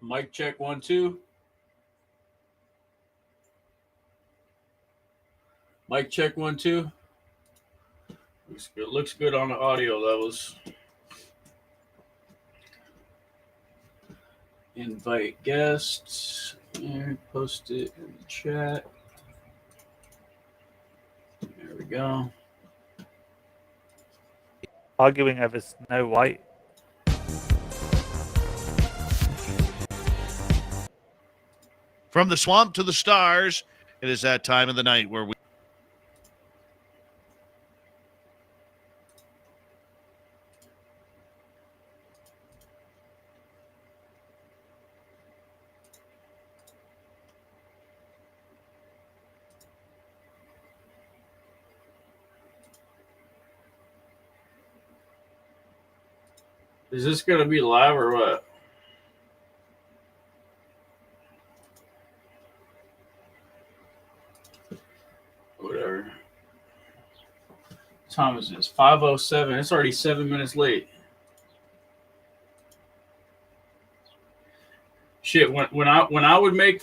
Mic check 1 2. Mic check 1 2. Looks good on the audio levels. Invite guests and post it in the chat. There we go. Arguing over Snow White. From the swamp to the stars, it is that time of the night where we Is this going to be live or what? Whatever. What time is this? 5:07. It's already 7 minutes late. Shit, when I would make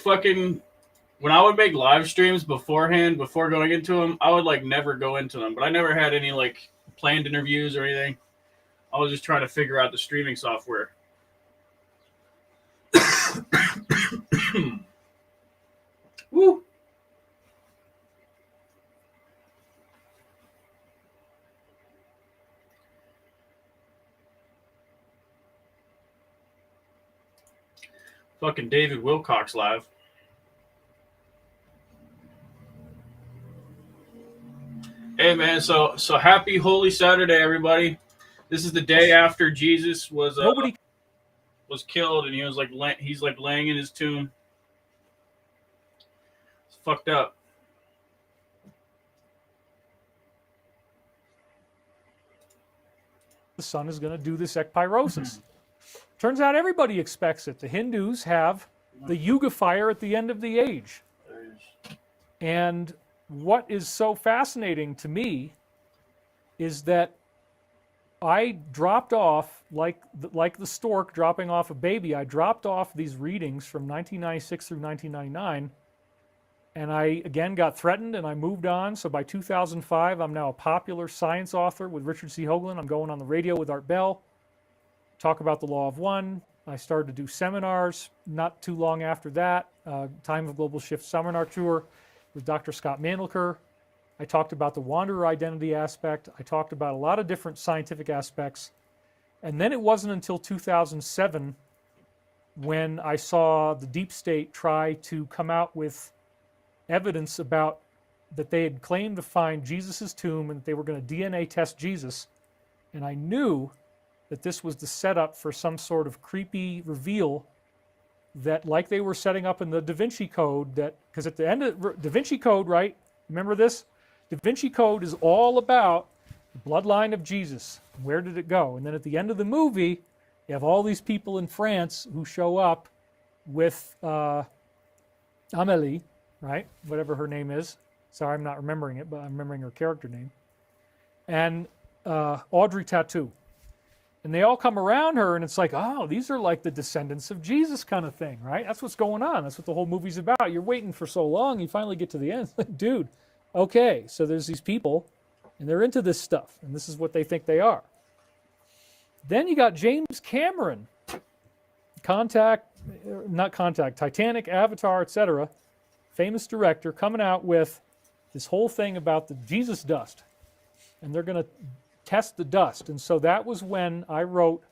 live streams beforehand, before going into them, I would like never go into them. But I never had any like planned interviews or anything. I was just trying to figure out the streaming software. Woo! Fucking David Wilcox live. Hey man, so happy Holy Saturday, everybody. This is the day after Jesus was killed, and he's laying in his tomb. It's fucked up. The sun is going to do this ekpyrosis. Turns out everybody expects it. The Hindus have the Yuga fire at the end of the age. And what is so fascinating to me is that I dropped off, like the stork dropping off a baby, I dropped off these readings from 1996 through 1999, and I, again, got threatened, and I moved on. So by 2005, I'm now a popular science author with Richard C. Hoagland. I'm going on the radio with Art Bell, talk about the Law of One. I started to do seminars not too long after that, Time of Global Shift seminar tour with Dr. Scott Mandelker. I talked about the wanderer identity aspect. I talked about a lot of different scientific aspects. And then it wasn't until 2007 when I saw the deep state try to come out with evidence about that they had claimed to find Jesus' tomb and that they were going to DNA test Jesus. And I knew that this was the setup for some sort of creepy reveal that, like they were setting up in the Da Vinci Code, that, because at the end of Da Vinci Code, right, remember this? Da Vinci Code is all about the bloodline of Jesus. Where did it go? And then at the end of the movie, you have all these people in France who show up with Amélie, right? Whatever her name is. Sorry, I'm not remembering it, but I'm remembering her character name. And Audrey Tautou. And they all come around her, and it's like, oh, these are like the descendants of Jesus kind of thing, right? That's what's going on. That's what the whole movie's about. You're waiting for so long, you finally get to the end. Like, dude, okay, so there's these people, and they're into this stuff, and this is what they think they are. Then you got James Cameron, Titanic, Avatar, etc., famous director, coming out with this whole thing about the Jesus dust, and they're going to test the dust. And so that was when I wrote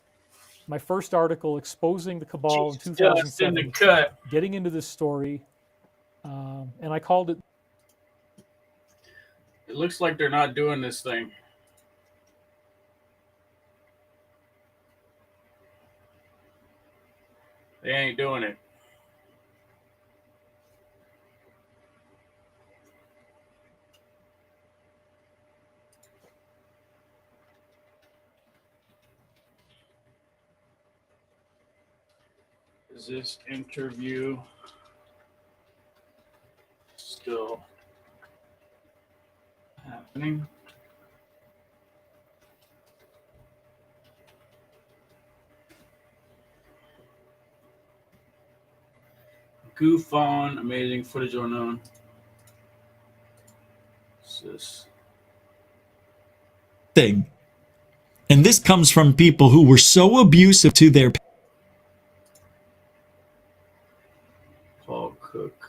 my first article exposing the cabal in 2007, in the cut. getting into this story, and I called it. It looks like they're not doing this thing. They ain't doing it. Is this interview still happening? goof on. Amazing footage unknown. What's this? Thing. And this comes from people who were so abusive to their Paul Cook.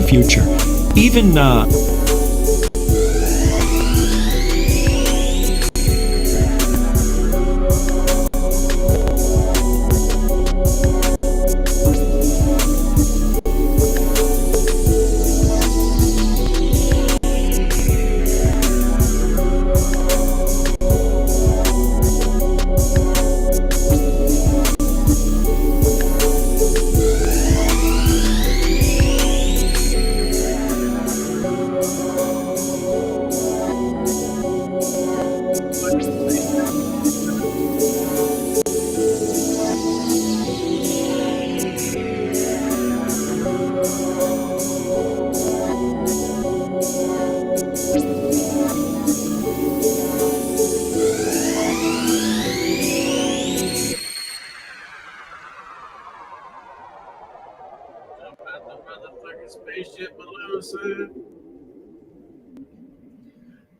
future. Even Spaceship balloon, son.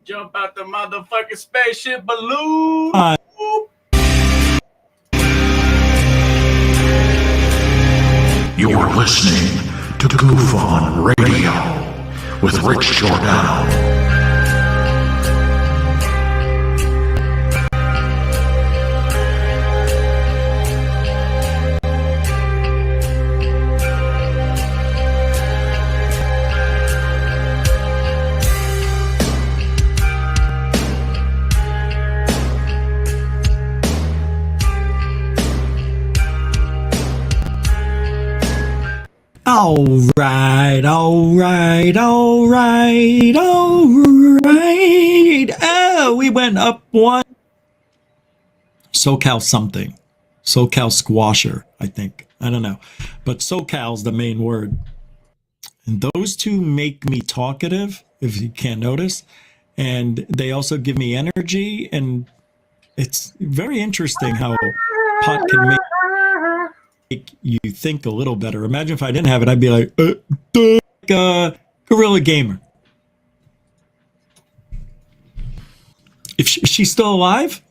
Jump out the motherfucking spaceship balloon. You're listening to Goof on Radio with Rich Giordano. all right. Oh, we went up one. SoCal something. SoCal squasher, I think. I don't know. But SoCal's the main word. And those two make me talkative, if you can't notice. And they also give me energy. And it's very interesting how pot can make you think a little better. Imagine if I didn't have it, I'd be like, Gorilla Gamer. If she's still alive?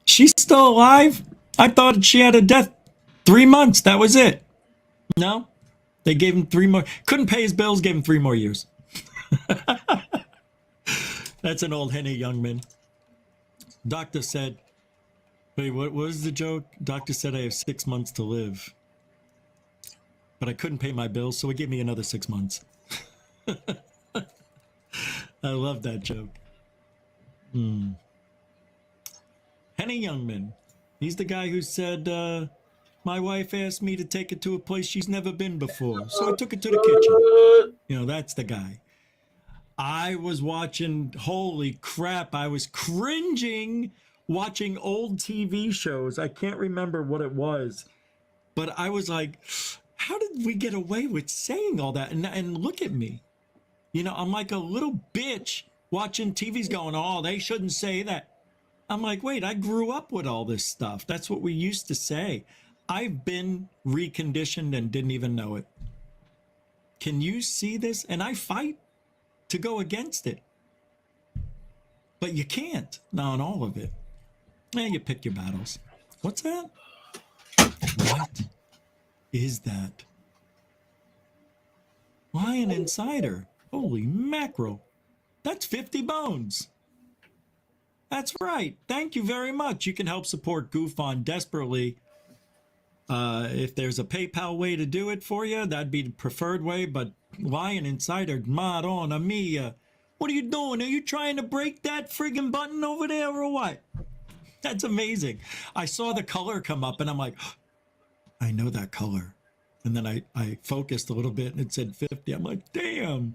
She's still alive? I thought she had a death 3 months. That was it. No? They gave him 3 more. Couldn't pay his bills, gave him 3 more years. That's an old Henny Youngman. Doctor said, wait, what was the joke? Doctor said I have 6 months to live. But I couldn't pay my bills, so he gave me another 6 months. I love that joke. Henny Youngman. He's the guy who said, my wife asked me to take her to a place she's never been before, so I took her to the kitchen. You know, that's the guy. I was watching, holy crap, I was cringing watching old TV shows. I can't remember what it was, but I was like, how did we get away with saying all that? And look at me. You know, I'm like a little bitch watching TVs going, oh, they shouldn't say that. I'm like, wait, I grew up with all this stuff. That's what we used to say. I've been reconditioned and didn't even know it. Can you see this? And I fight to go against it. But you can't, not on all of it. You pick your battles. What's that? What is that? Lion Insider. Holy mackerel. That's 50 bones. That's right. Thank you very much. You can help support Goof on desperately. If there's a PayPal way to do it for you, that'd be the preferred way. But Lion Insider, Madonna mia. What are you doing? Are you trying to break that friggin' button over there or what? That's amazing. I saw the color come up and I'm like, I know that color. And then I focused a little bit and it said 50. I'm like, damn.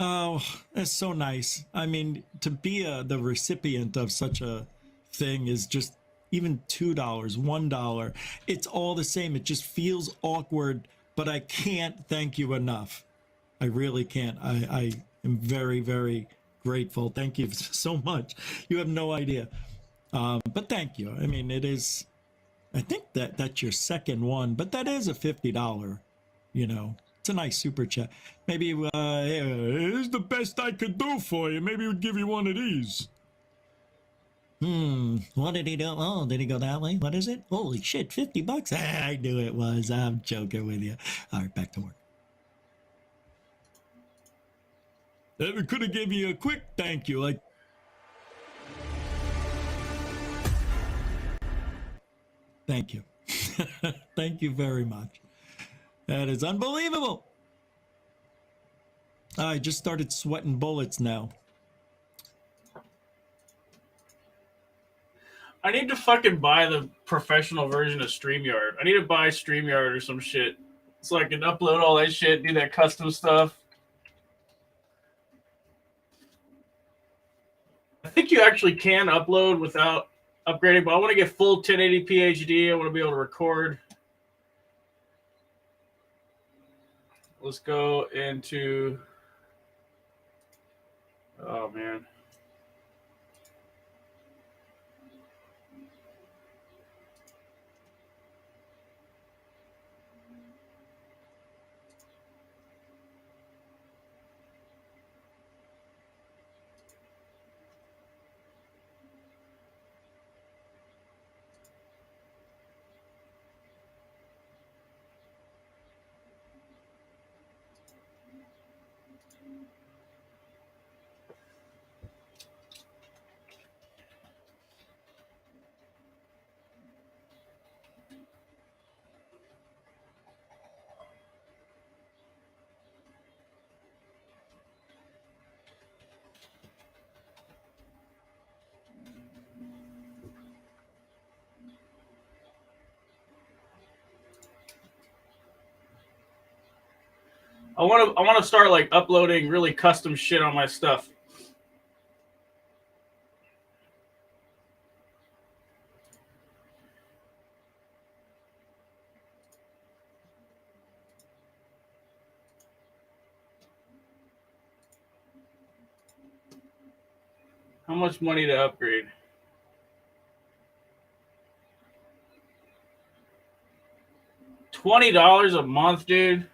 Oh, that's so nice. I mean, to be the recipient of such a thing is just even $2, $1. It's all the same. It just feels awkward, but I can't thank you enough. I really can't. I am very, very grateful. Thank you so much. You have no idea. But thank you. I mean, it is, I think that's your second one, but that is a $50, you know. It's a nice super chat. Maybe, here's the best I could do for you. Maybe we'd give you one of these. What did he do? Oh, did he go that way? What is it? Holy shit, $50? I knew it was. I'm joking with you. All right, back to work. We could have given you a quick thank you, like. Thank you. Thank you very much. That is unbelievable. I just started sweating bullets now. I need to fucking buy the professional version of StreamYard. I need to buy StreamYard or some shit so I can upload all that shit, do that custom stuff. I think you actually can upload without upgrading, but I want to get full 1080p HD. I want to be able to record. Let's go into... Oh, man. I want to start like uploading really custom shit on my stuff. How much money to upgrade? $20 a month, dude.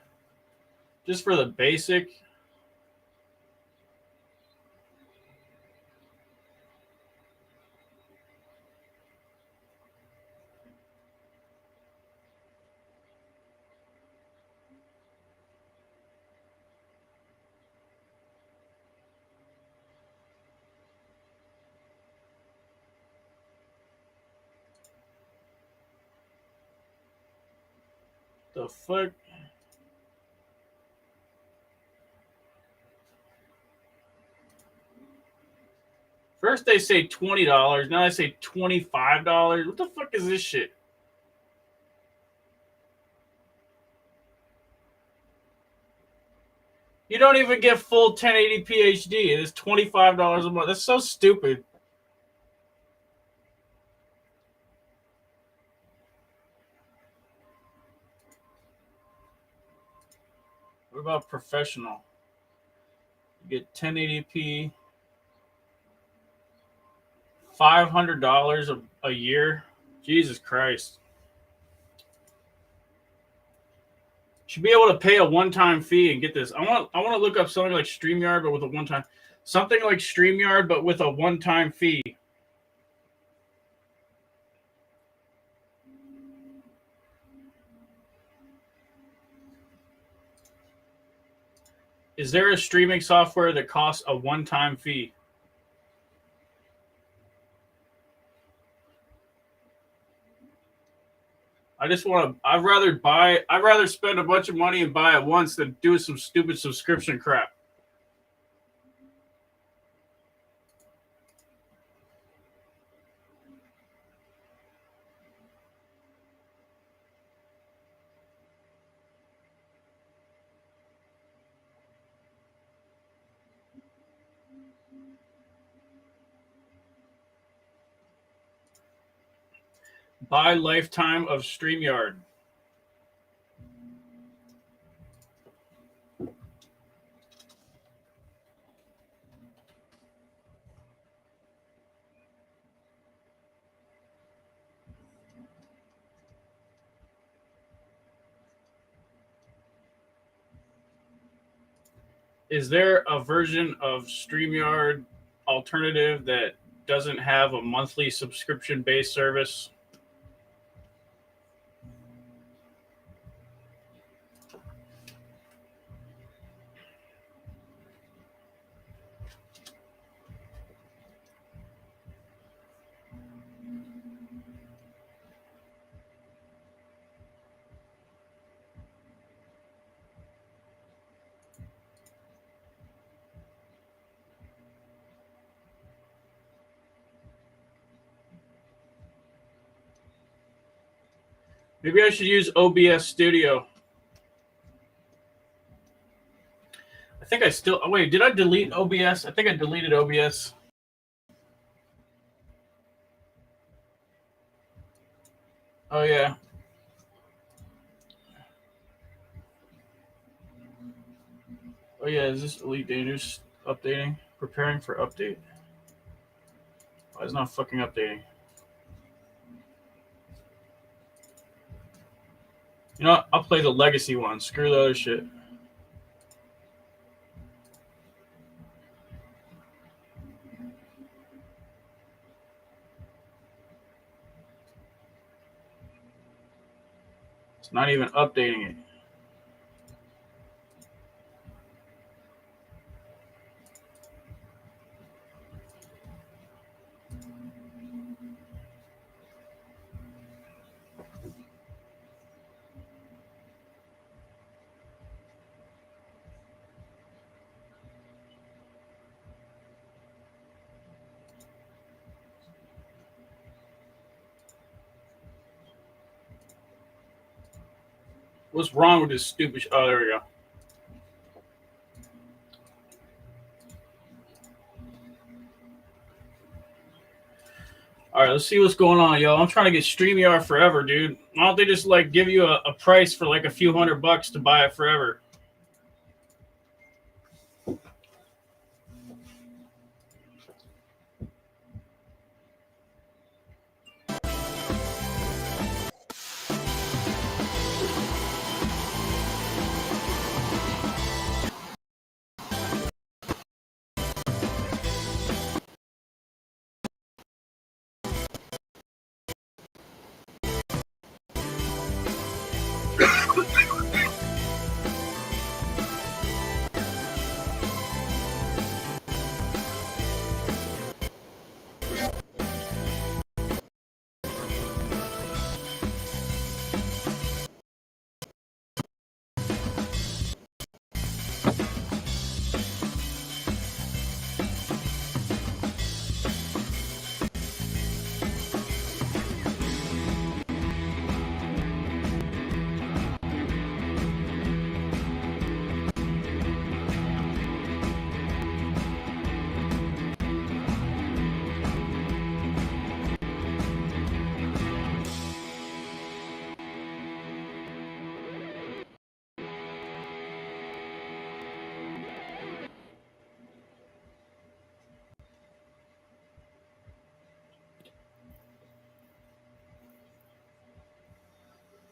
Just for the basic. The fuck? First they say $20, now they say $25. What the fuck is this shit? You don't even get full 1080p HD. It is $25 a month. That's so stupid. What about professional? You get 1080p, $500 a year. Jesus Christ. Should be able to pay a one-time fee and get this. I want to look up something like StreamYard, but with a one-time. Something like StreamYard, but with a one-time fee. Is there a streaming software that costs a one-time fee? I just want to. I'd rather spend a bunch of money and buy it once than do some stupid subscription crap. Buy lifetime of StreamYard. Is there a version of StreamYard alternative that doesn't have a monthly subscription-based service? Maybe I should use OBS Studio. I think I still... Oh, wait, did I delete OBS? I think I deleted OBS. Oh, yeah. Oh, yeah, is this Elite Dangerous updating? Preparing for update? Why is it not fucking updating? You know what? I'll play the Legacy one. Screw the other shit. It's not even updating it. What's wrong with this stupid Oh, there we go. All right, let's see what's going on, yo. I'm trying to get StreamYard forever, dude. Why don't they just like give you a price for like a few $100 to buy it forever?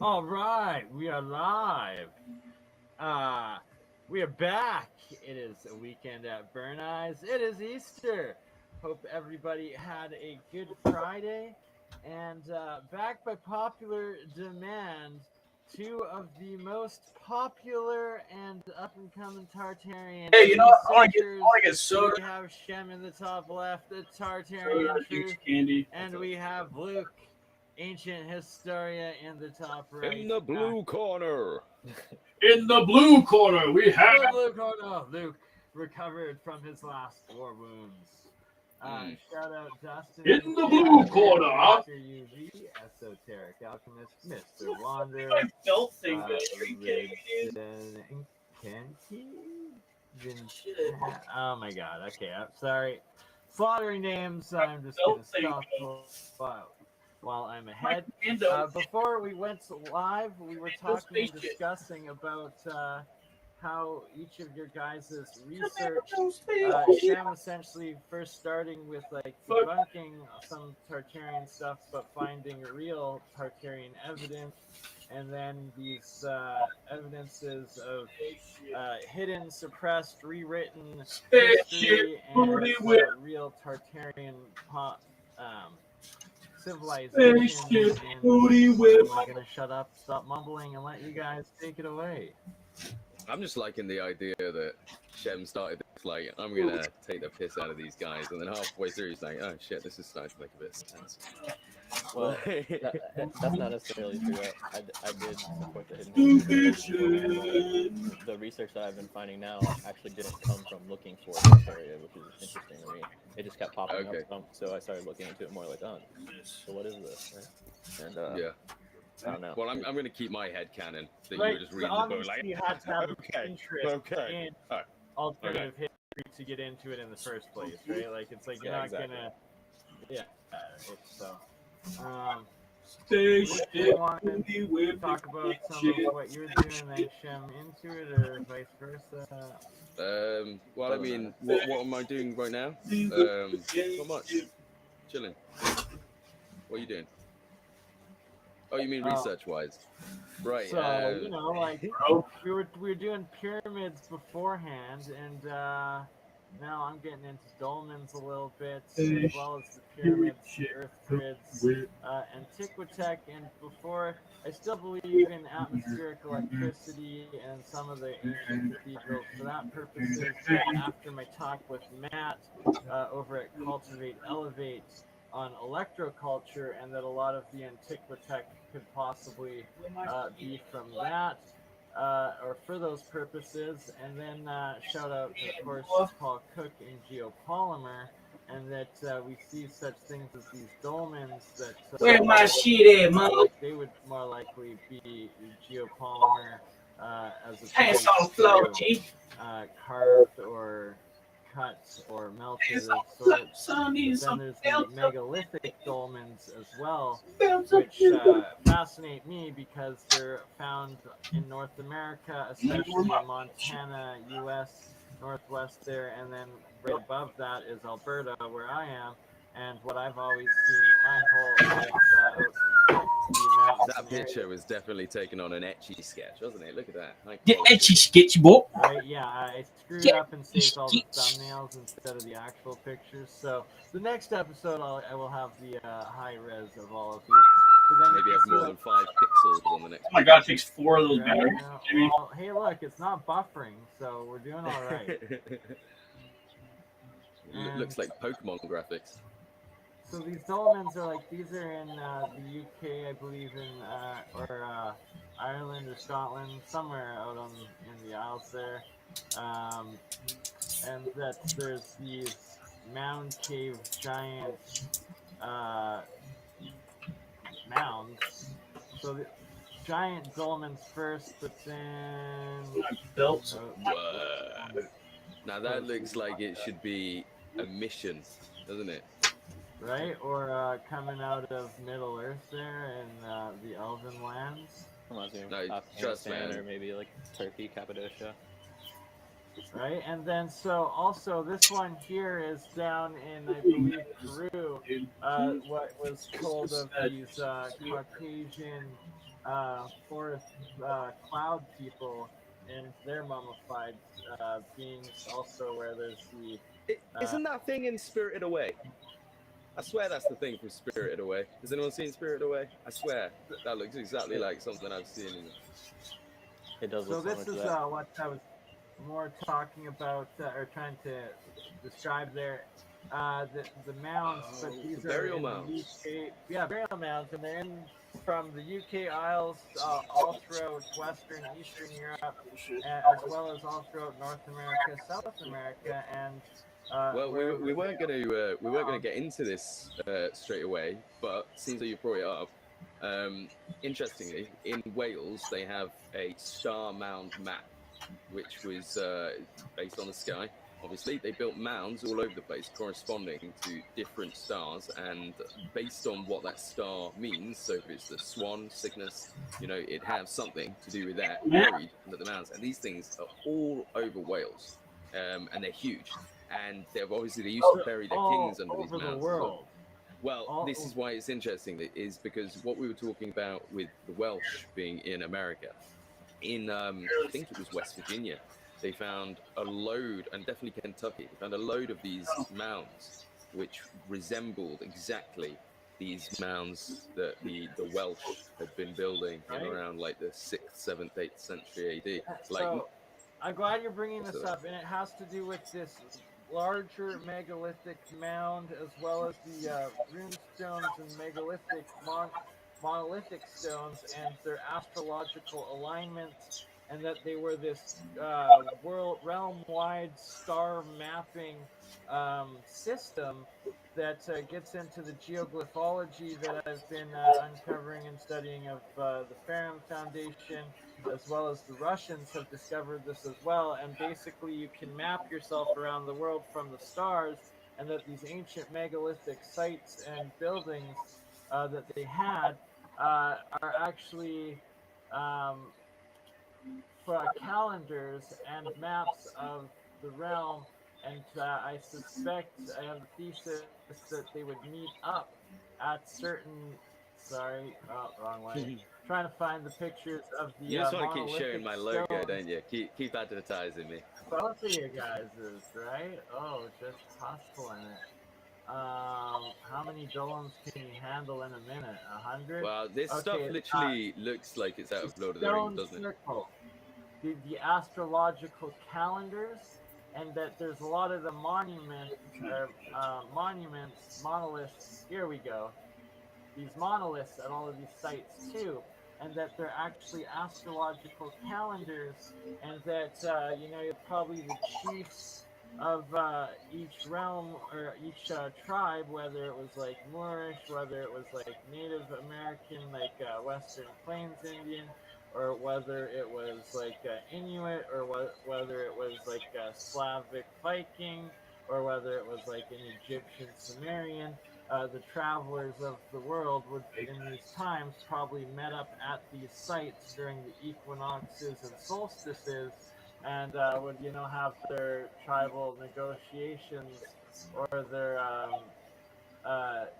All right, we are live. We are back. It is a weekend at Burn Eyes. It is Easter. Hope everybody had a good Friday. And back by popular demand, two of the most popular and up-and-coming Tartarian. Hey, you know what? I want to get soda. We have Shem in the top left, the Tartarian truth, candy. and we have Luke, Ancient Historia, in the top right. In the blue corner. In the blue corner, we have... In the blue corner, Luke recovered from his last war wounds. Shout out Dustin. In the blue corner, huh? Mr. UV, Esoteric Alchemist, Mr. Wander. My belt thing, are you kidding me, dude? Oh my god, okay, I'm sorry. Slaughtering names, I'm just gonna stop while I'm ahead. Before we went live, we were talking and discussing about how each of your guys' research, Shem essentially first starting with like debunking some Tartarian stuff, but finding real Tartarian evidence, and then these evidences of hidden, suppressed, rewritten history and real Tartarian civilization. I'm gonna shut up, stop mumbling, and let you guys take it away. I'm just liking the idea that Shem started this, like, I'm gonna take the piss out of these guys, and then halfway through he's like, oh shit, this is starting to make a bit of sense. Well, that's not necessarily true. I did support the hidden history. The research that I've been finding now actually didn't come from looking for this area, which is interesting to me. It just kept popping up, so I started looking into it more, like, oh, so what is this? Right? And yeah. I don't know. Well, I'm going to keep my head canon that Right, you were just reading the book. obviously Like, you had to have okay, interest okay, in all right, alternative history to get into it in the first place, right? Like, it's like you're Yeah, not exactly. gonna, yeah. So, um, Stay Rich, do you want to talk about some of what you're doing, then Shem into it, or vice versa? Well, I mean, what am I doing right now? Not much. Chilling. What are you doing? Oh, you mean research-wise? Right. So you know, like we were doing pyramids beforehand, and now I'm getting into dolmens a little bit, as well as the pyramids, earth grids, Antiquitech, and before I still believe in atmospheric electricity and some of the ancient cathedrals for that purposes. But after my talk with Matt over at Cultivate Elevate on electroculture, and that a lot of the Antiquitech could possibly be from that, or for those purposes. And then shout out, of course, Paul Cook and Geopolymer, and that we see such things as these dolmens that Where my shit at, man? like they would more likely be geopolymer as Hands opposed on the floor, to G. carved or cut or melted of sorts. But then there's the megalithic dolmens as well, which fascinate me because they're found in North America, especially in Montana, U.S., Northwest there, and then right above that is Alberta, where I am. And what I've always seen my whole life out in the mountains That and picture areas. was definitely taken on an etchy sketch, wasn't it? Look at that. High The quality. etchy sketchy boy. Right, yeah, I screwed up and saved all the thumbnails instead of the actual pictures. So the next episode, I will have the high res of all of these. So then Maybe you have can see more than 5 pixels on the next. Oh my god, it takes 4 of those right, batteries. well, hey, look, it's not buffering, so we're doing all right. Looks like Pokemon graphics. So these dolmens are like, these are in the UK, I believe, or Ireland or Scotland, somewhere out in the Isles there. And that there's these mound cave giant mounds. So the giant dolmens first, but then Built. Now that looks like it should be a mission, doesn't it? right, or coming out of Middle Earth there in the Elven lands. Reminds me of No, trust Afghanistan me. or maybe like Turkey, Cappadocia. Right, and then so also this one here is down in, I believe, Peru. What was told of these Caucasian forest cloud people and their mummified beings, also where there's the Isn't that thing in Spirited Away? I swear that's the thing from Spirited Away. Has anyone seen Spirited Away? I swear that looks exactly like something I've seen. It does so look this similar is to that. what I was more talking about or trying to describe there. The mounds, but these are burial in mounds. the UK, yeah, burial mounds, and they're in from the UK Isles all throughout Western, Eastern Europe, as well as all throughout North America, South America, and Well, we weren't gonna get into this straight away, but seems like you brought it up. Interestingly, in Wales they have a star mound map, which was based on the sky. Obviously, they built mounds all over the place corresponding to different stars, and based on what that star means, so if it's the swan, Cygnus, you know, it has something to do with that buried under the mounds. And these things are all over Wales, and they're huge. And they used to bury their kings under these mounds. The world. Well, this is why it's interesting, is because what we were talking about with the Welsh being in America, in I think it was West Virginia, they found a load, and definitely Kentucky, they found a load of these mounds which resembled exactly these mounds that the Welsh had been building in around like the 6th, 7th, 8th century AD. So I'm glad you're bringing this up, and it has to do with this larger megalithic mound, as well as the rune stones and megalithic monolithic stones and their astrological alignment and that they were this realm-wide star mapping system that gets into the geoglyphology that I've been uncovering and studying of the Ferrum Foundation, as well as the Russians have discovered this as well. And basically, you can map yourself around the world from the stars, and that these ancient megalithic sites and buildings that they had are actually calendars and maps of the realm. And I suspect, I have a thesis that they would meet up at certain. Sorry, wrong way. Trying to find the pictures of the You just want to keep monolithic showing my logo, stones. don't you? Keep advertising me. Both of you guys is right. Oh, just hustling it. How many domes can you handle in a minute? 100? Well, this Okay, stuff literally looks like it's out of Lord of the Rings, doesn't it? Circle. The astrological calendars, and that there's a lot of the monuments, monoliths. Here we go. These monoliths at all of these sites too, and that they're actually astrological calendars, and that probably the chiefs of each realm or each tribe, whether it was like Moorish, whether it was like Native American, like Western Plains Indian, or whether it was like Inuit, or whether it was like Slavic Viking, or whether it was like an Egyptian Sumerian. The travelers of the world would, in these times, probably met up at these sites during the equinoxes and solstices, and would have their tribal negotiations or their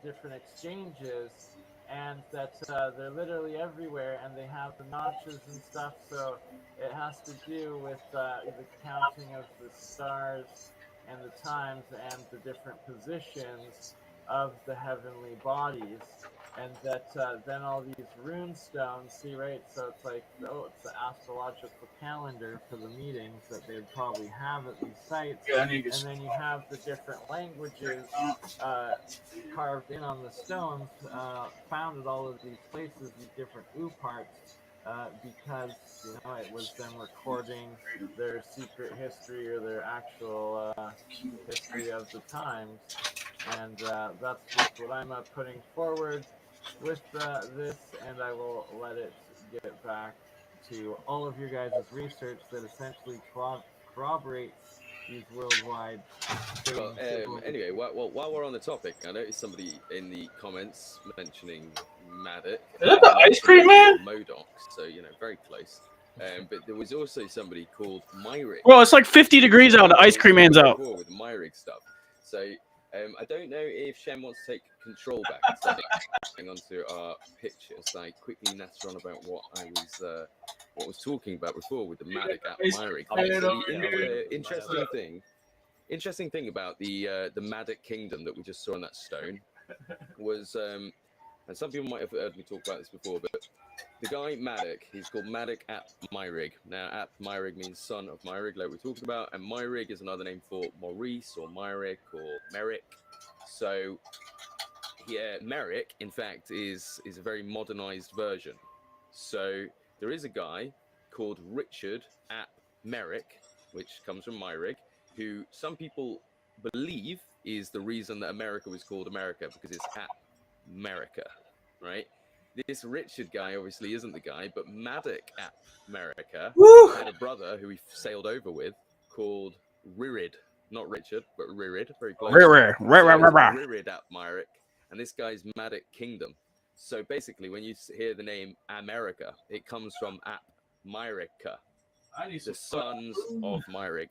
different exchanges, and that they're literally everywhere, and they have the notches and stuff. So it has to do with the counting of the stars and the times and the different positions of the heavenly bodies, and that then all these rune stones, see, right? So it's like, it's the astrological calendar for the meetings that they'd probably have at these sites. Yeah, and then you have the different languages carved in on the stones, found at all of these places, these different parts, because it was them recording their secret history or their actual history of the times. And that's just what I'm putting forward with this, and I will let it get back to all of your guys' research that essentially corroborates these worldwide. Well, anyway, while we're on the topic, I noticed somebody in the comments mentioning Maddox. Is that the ice cream man? Modoc, so very close. But there was also somebody called Myrick. Well, it's like 50 degrees out. The ice cream man's out. With Myrick stuff. So I don't know if Shem wants to take control back and hang on to our pictures. I quickly natter on about what I was talking about before with the Maddox at Myrick. Interesting thing about the Maddox kingdom that we just saw on that stone was, and some people might have heard me talk about this before, but the guy Maddox, he's called Maddox ap Myrig. Now, ap Myrig means son of Myrig, like we talked about, and Myrig is another name for Maurice or Myrick or Merrick. So, yeah, Merrick, in fact, is a very modernized version. So, there is a guy called Richard ap Merrick, which comes from Myrig, who some people believe is the reason that America was called America, because it's ap America, right? This Richard guy obviously isn't the guy, but Maddox ap America had a brother who he sailed over with called Ririd. Not Richard, but Ririd. Very close. Ririd ap Myrick. And this guy's Maddox Kingdom. So basically, when you hear the name America, it comes from ap Myrica, the sons of Myrig.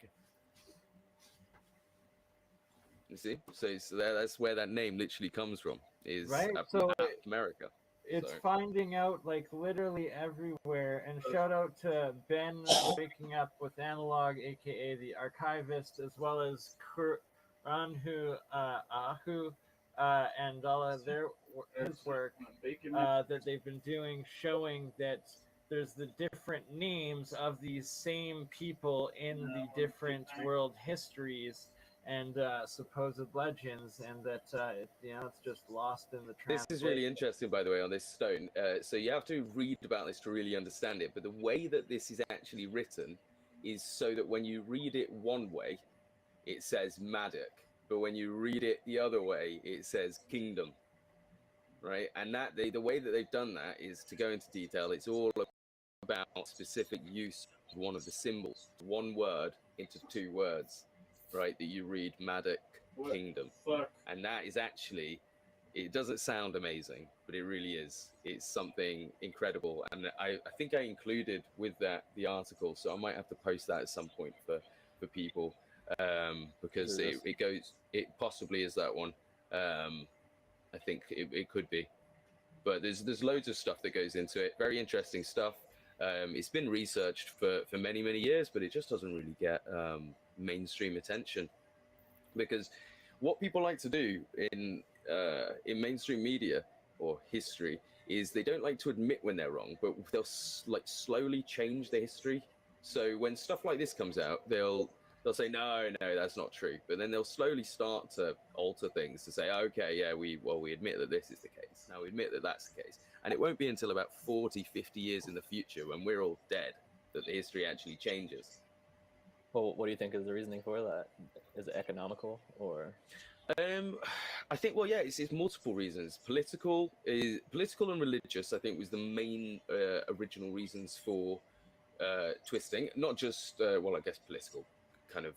You see? So that's where that name literally comes from, is right? America. It's finding out like literally everywhere. And shout out to Ben waking up with Analog, aka the archivist, as well as Ranhu Ahu, and all of his work that they've been doing, showing that there's the different names of these same people in the different world histories, and supposed legends, and that it's just lost in the This is really interesting, by the way, on this stone. So you have to read about this to really understand it. But the way that this is actually written is so that when you read it one way, it says Madoc, but when you read it the other way, it says kingdom, right? And that the way that they've done that is to go into detail. It's all about specific use of one of the symbols, one word into two words, right? That you read Madoc kingdom, and that is actually, it doesn't sound amazing, but it really is. It's something incredible, and I think I included with that the article, so I might have to post that at some point for people, because it possibly is that one. I think it could be, but there's loads of stuff that goes into it. Very interesting stuff. It's been researched for many years, but it just doesn't really get mainstream attention, because what people like to do in mainstream media or history is they don't like to admit when they're wrong, but they'll slowly change the history. So when stuff like this comes out, they'll say no, that's not true, but then they'll slowly start to alter things to say, okay, yeah, we admit that this is the case, now we admit that that's the case. And it won't be until about 40-50 years in the future, when we're all dead, that the history actually changes. Well, what do you think is the reasoning for that? Is it economical, or? I think, well, yeah, it's multiple reasons. Political and religious, I think, was the main original reasons for twisting. Not just, well, I guess political kind of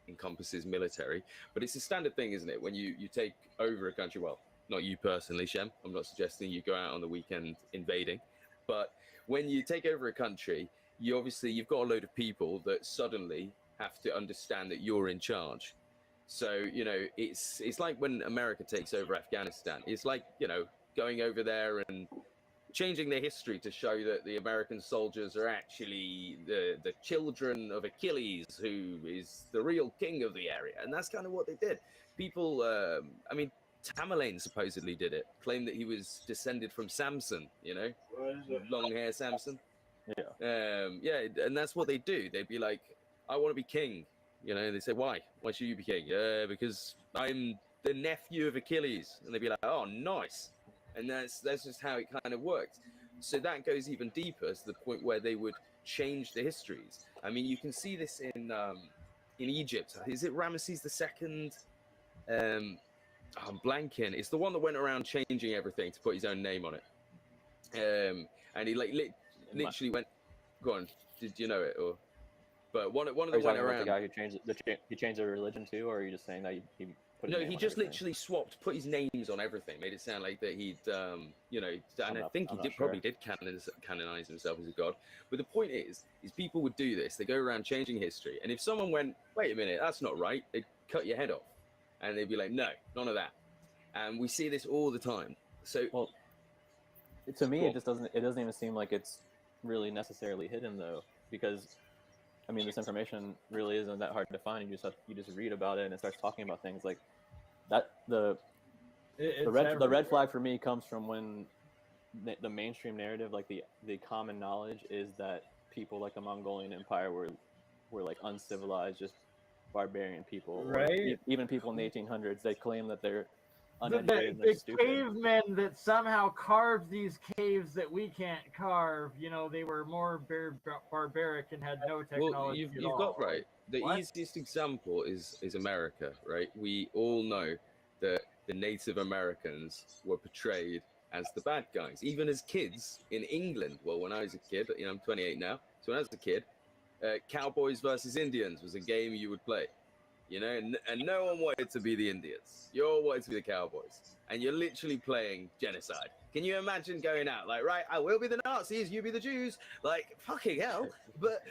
encompasses military, but it's a standard thing, isn't it? When you take over a country, well, not you personally, Shem, I'm not suggesting you go out on the weekend invading, but when you take over a country, you've got a load of people that suddenly have to understand that you're in charge. So, it's like when America takes over Afghanistan. It's like, going over there and changing their history to show that the American soldiers are actually the children of Achilles, who is the real king of the area. And that's kind of what they did. People, Tamerlane supposedly did it, claimed that he was descended from Samson, long hair Samson. Yeah, and that's what they do. They'd be like, I want to be king. They say, why? Why should you be king? Because I'm the nephew of Achilles. And they'd be like, oh, nice. And that's just how it kind of works. So that goes even deeper, to the point where they would change the histories. I mean, you can see this in Egypt. Is it Ramesses II? I'm blanking. It's the one that went around changing everything to put his own name on it. And he literally went. Go on. Did you know it? Or but one of them went around. The guy who changed the religion too, or are you just saying that he put his name he on just everything? literally put his names on everything, made it sound like that he'd and I think he probably did canonize himself as a god. But the point is people would do this. They go around changing history, and if someone went, wait a minute, that's not right, they'd cut your head off, and they'd be like, no, none of that. And we see this all the time. So, well, to me, it doesn't even seem like it's really necessarily hidden, though, because I mean, this information really isn't that hard to find. You just read about it, and it starts talking about things like that. The red flag for me comes from when the mainstream narrative, like the common knowledge, is that people like the Mongolian Empire were like uncivilized, just barbarian people. Right. Even people in the 1800s, they claim that they're the cavemen that somehow carved these caves that we can't carve, they were more barbaric and had no technology. Well, you've got right. The easiest example is America, right? We all know that the Native Americans were portrayed as the bad guys, even as kids in England. Well, when I was a kid, I'm 28 now, so when I was a kid, Cowboys versus Indians was a game you would play. And no one wanted to be the Indians. You all wanted to be the Cowboys. And you're literally playing genocide. Can you imagine going out like, right, I will be the Nazis, you be the Jews? Like, fucking hell. But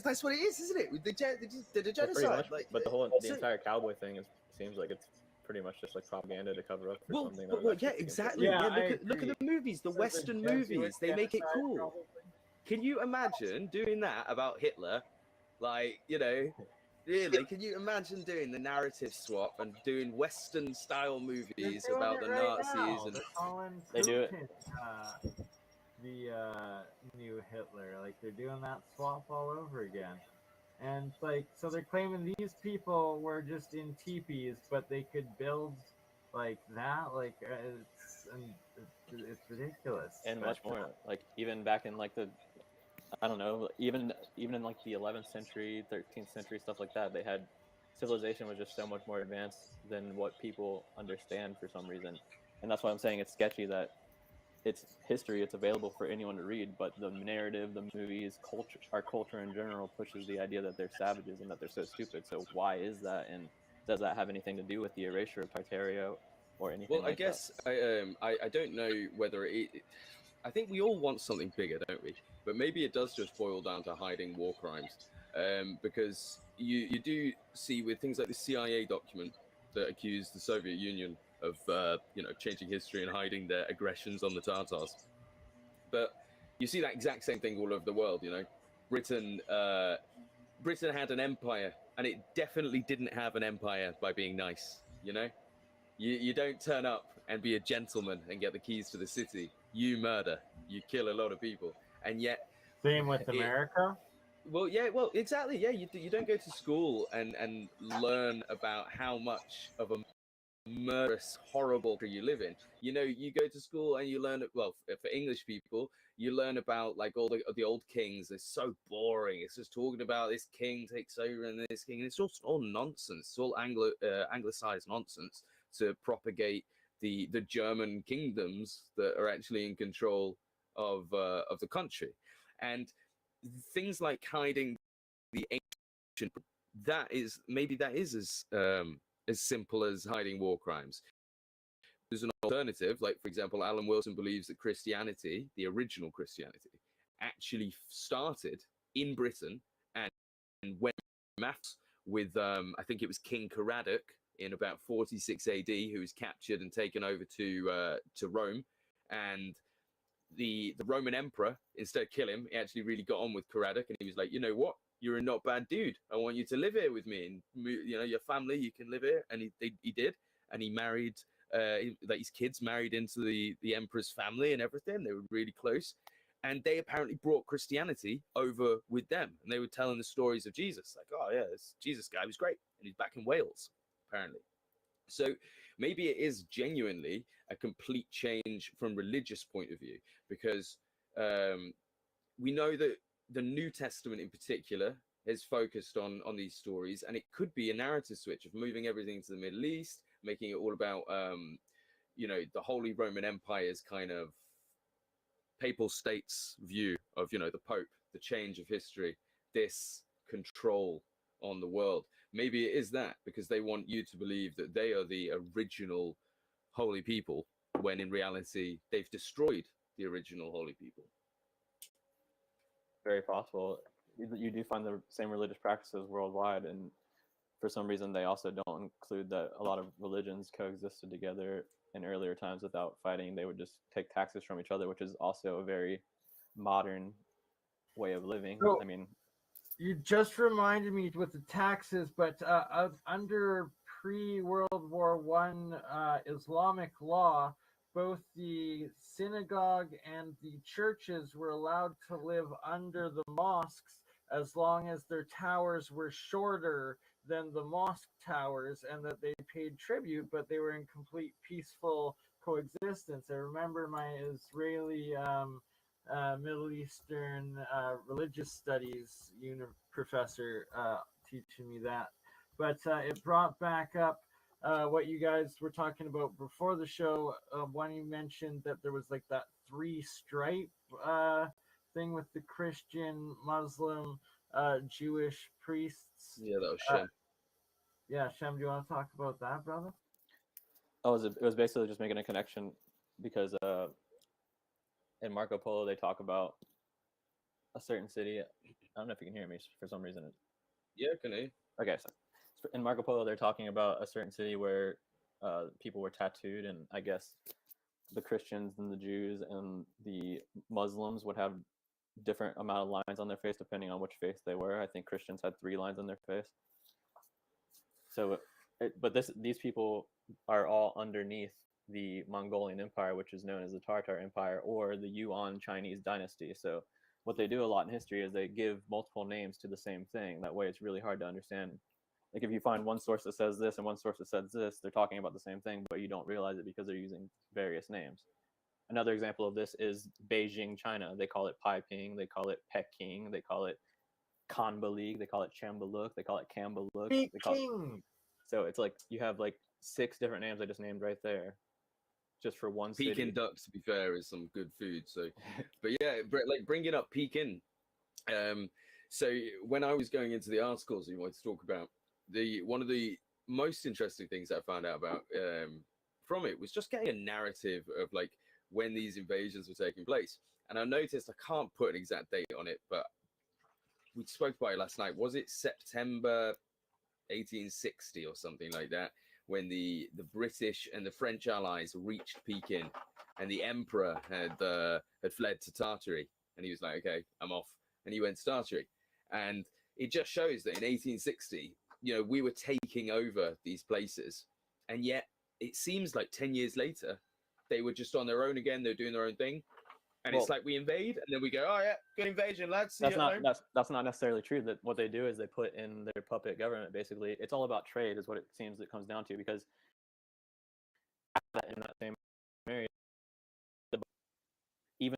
that's what it is, isn't it? The genocide. But the entire cowboy thing seems like it's pretty much just like propaganda to cover up for something. Yeah, exactly. Yeah, look at the movies, the Western movies. They make it cool. Can you imagine doing that about Hitler? Like, really, can you imagine doing the narrative swap and doing Western style movies about the Nazis? And they do it. The new Hitler, like they're doing that swap all over again. And like, so they're claiming these people were just in teepees, but they could build like that. Like it's ridiculous. And much more. Like even back in like the, I don't know, even in like the 11th century, 13th century, stuff like that, they had civilization was just so much more advanced than what people understand for some reason. And that's why I'm saying it's sketchy that it's history, it's available for anyone to read, but the narrative, the movies, culture, our culture in general pushes the idea that they're savages and that they're so stupid. So why is that? And does that have anything to do with the erasure of Tartaria or anything Well, I like guess that? I don't know whether I think we all want something bigger, don't we? But maybe it does just boil down to hiding war crimes, because you do see with things like the CIA document that accused the Soviet Union of changing history and hiding their aggressions on the Tatars. But you see that exact same thing all over the world. You know, Britain Britain had an empire, and it definitely didn't have an empire by being nice. You know, you don't turn up and be a gentleman and get the keys to the city. You murder, you kill a lot of people, and yet same with America. Well, yeah, well, exactly. Yeah, you don't go to school and learn about how much of a murderous, horrible country you live in. You know, you go to school and you learn. Well, for English people, you learn about like all the old kings. It's so boring. It's just talking about this king takes over and this king. And it's just all nonsense. It's all anglicized nonsense to propagate the German kingdoms that are actually in control of the country, and things like hiding the ancient. That is as simple as hiding war crimes. There's an alternative, like for example, Alan Wilson believes that Christianity, the original Christianity, actually started in Britain and went maths with I think it was King Caradoc in about 46 AD, who was captured and taken over to Rome, and the Roman emperor, instead of kill him, he actually really got on with Caradoc, and he was like, you know what, you're a not bad dude. I want you to live here with me, and you know, your family, you can live here. And he did, and he married, like his kids married into the emperor's family and everything. They were really close, and they apparently brought Christianity over with them, and they were telling the stories of Jesus, like, oh yeah, this Jesus guy was great, and he's back in Wales apparently. So maybe it is genuinely a complete change from religious point of view, because we know that the New Testament in particular is focused on these stories, and it could be a narrative switch of moving everything to the Middle East, making it all about the Holy Roman Empire's kind of papal states view of the Pope, the change of history, this control on the world. Maybe it is that, because they want you to believe that they are the original holy people, when in reality they've destroyed the original holy people. Very possible. You do find the same religious practices worldwide, and for some reason they also don't include that a lot of religions coexisted together in earlier times without fighting. They would just take taxes from each other, which is also a very modern way of living. So, I mean, you just reminded me with the taxes, but under pre-World War I Islamic law, both the synagogue and the churches were allowed to live under the mosques as long as their towers were shorter than the mosque towers, and that they paid tribute, but they were in complete peaceful coexistence. I remember my Israeli Middle Eastern religious studies professor teaching me that. But it brought back up what you guys were talking about before the show. When you mentioned that there was like that 3-stripe thing with the Christian, Muslim, Jewish priests. Yeah, that was Shem. Yeah, Shem, do you want to talk about that, brother? Oh, it was basically just making a connection, because in Marco Polo they talk about a certain city. I don't know if you can hear me for some reason. Yeah, can you? Okay, so in Marco Polo they're talking about a certain city where people were tattooed, and I guess the Christians and the Jews and the Muslims would have different amount of lines on their face depending on which face they were. I think Christians had 3 lines on their face. So, but these people are all underneath the Mongolian Empire, which is known as the Tartar Empire or the Yuan Chinese dynasty. So what they do a lot in history is they give multiple names to the same thing. That way it's really hard to understand. Like if you find one source that says this and one source that says this, they're talking about the same thing, but you don't realize it because they're using various names. Another example of this is Beijing, China. They call it Peiping, they call it Peking, they call it Kanbalik, they call it Chambaluk, they call it Kambaluk. They call it... So it's like you have like 6 different names I just named right there, just for one city. Peking duck, to be fair, is some good food. So, but yeah, like bringing up Peking. So when I was going into the articles you wanted to talk about, one of the most interesting things I found out about from it was just getting a narrative of like when these invasions were taking place. And I noticed, I can't put an exact date on it, but we spoke about it last night. Was it September 1860 or something like that, when the British and the French allies reached Peking, and the emperor had fled to Tartary, and he was like, okay, I'm off, and he went to Tartary. And it just shows that in 1860, you know, we were taking over these places, and yet it seems like 10 years later they were just on their own again. They're doing their own thing, and it's like we invade and then we go, oh yeah, good invasion, lads. That's not necessarily true. That what they do is they put in their puppet government. Basically, it's all about trade, is what it seems it comes down to. Because in that same area, even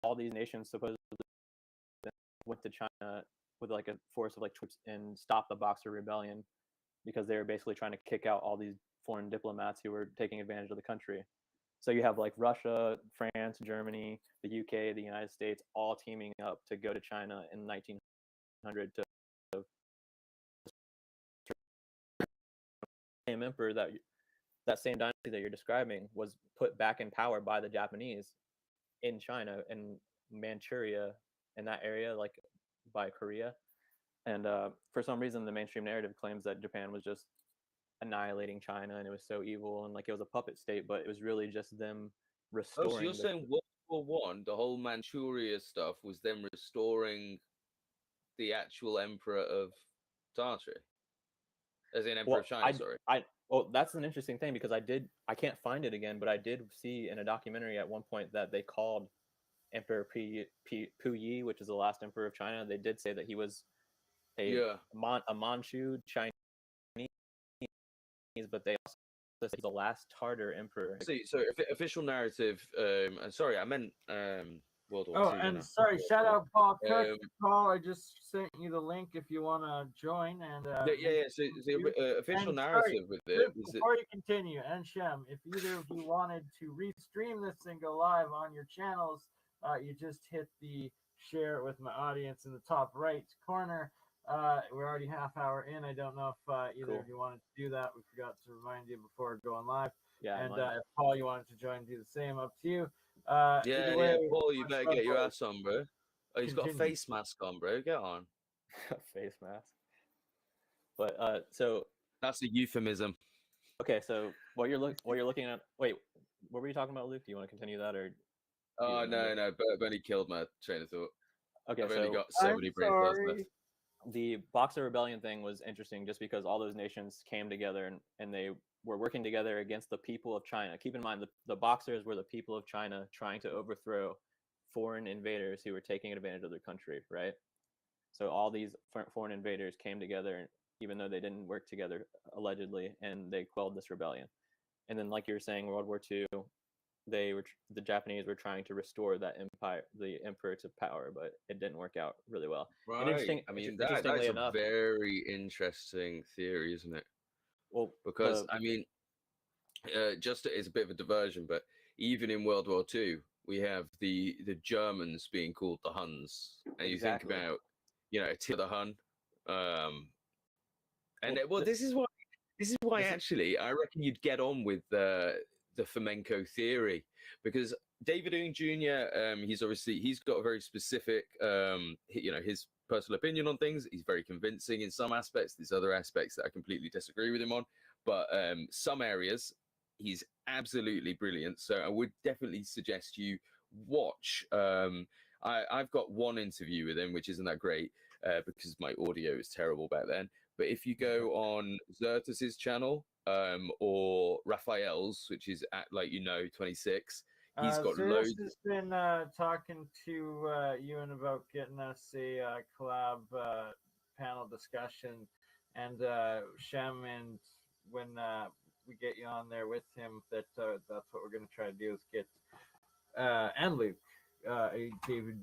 all these nations supposedly went to China with like a force of like troops and stop the Boxer Rebellion, because they were basically trying to kick out all these foreign diplomats who were taking advantage of the country. So you have like Russia, France, Germany, the UK, the United States, all teaming up to go to China in 1900 to same emperor, that same dynasty that you're describing was put back in power by the Japanese in China and Manchuria, in that area, like by Korea. And for some reason, the mainstream narrative claims that Japan was just annihilating China and it was so evil and like it was a puppet state, but it was really just them restoring. Oh, so you're saying World War I, the whole Manchuria stuff was them restoring the actual emperor of Tartary, as in emperor of China? Well, that's an interesting thing, because I can't find it again, but I did see in a documentary at one point that they called Emperor Puyi, which is the last emperor of China. They did say that he was a Manchu Chinese, but they also said he's the last Tartar emperor. So official narrative. And sorry, I meant World War II. Oh, and sorry, shout out Paul. Paul, I just sent you the link if you want to join. And So the official narrative with it was before you continue, and Shem, if either of you wanted to restream this and go live on your channels, you just hit the share with my audience in the top right corner. We're already half hour in. I don't know if either of you wanted to do that. We forgot to remind you before going live. Yeah. And if Paul, you wanted to join, do the same. Up to you. Paul, you better get your ass on, bro. Oh, he's got a face mask on, bro. Get on. Face mask. But so that's a euphemism. Okay, so what you're looking at. Wait, what were you talking about, Luke? Do you want to continue that, or? Oh no, Benny killed my train of thought. Okay, I've only got so many brain cells left. The Boxer Rebellion thing was interesting just because all those nations came together and they were working together against the people of China. Keep in mind, the Boxers were the people of China trying to overthrow foreign invaders who were taking advantage of their country, right? So all these foreign invaders came together, even though they didn't work together, allegedly, and they quelled this rebellion. And then, like you were saying, World War II, the Japanese were trying to restore that empire, the emperor, to power, but it didn't work out really well. Right. I mean, that's a very interesting theory, isn't it? Well, because I mean, just as a bit of a diversion, but even in World War II, we have the Germans being called the Huns, and you think about, Attila the Hun, and this is why actually I reckon you'd get on with the Fomenko theory, because David Ung Jr. He's got a very specific his personal opinion on things. He's very convincing in some aspects. There's other aspects that I completely disagree with him on, but some areas he's absolutely brilliant. So I would definitely suggest you watch. I've got one interview with him, which isn't that great because my audio is terrible back then. But if you go on Zertus's channel or Raphael's, which is at 26, He's got Zerus loads. has been talking to Ewan about getting us a collab panel discussion, and Shem, and when we get you on there with him, that's what we're going to try to do, is get and Luke, David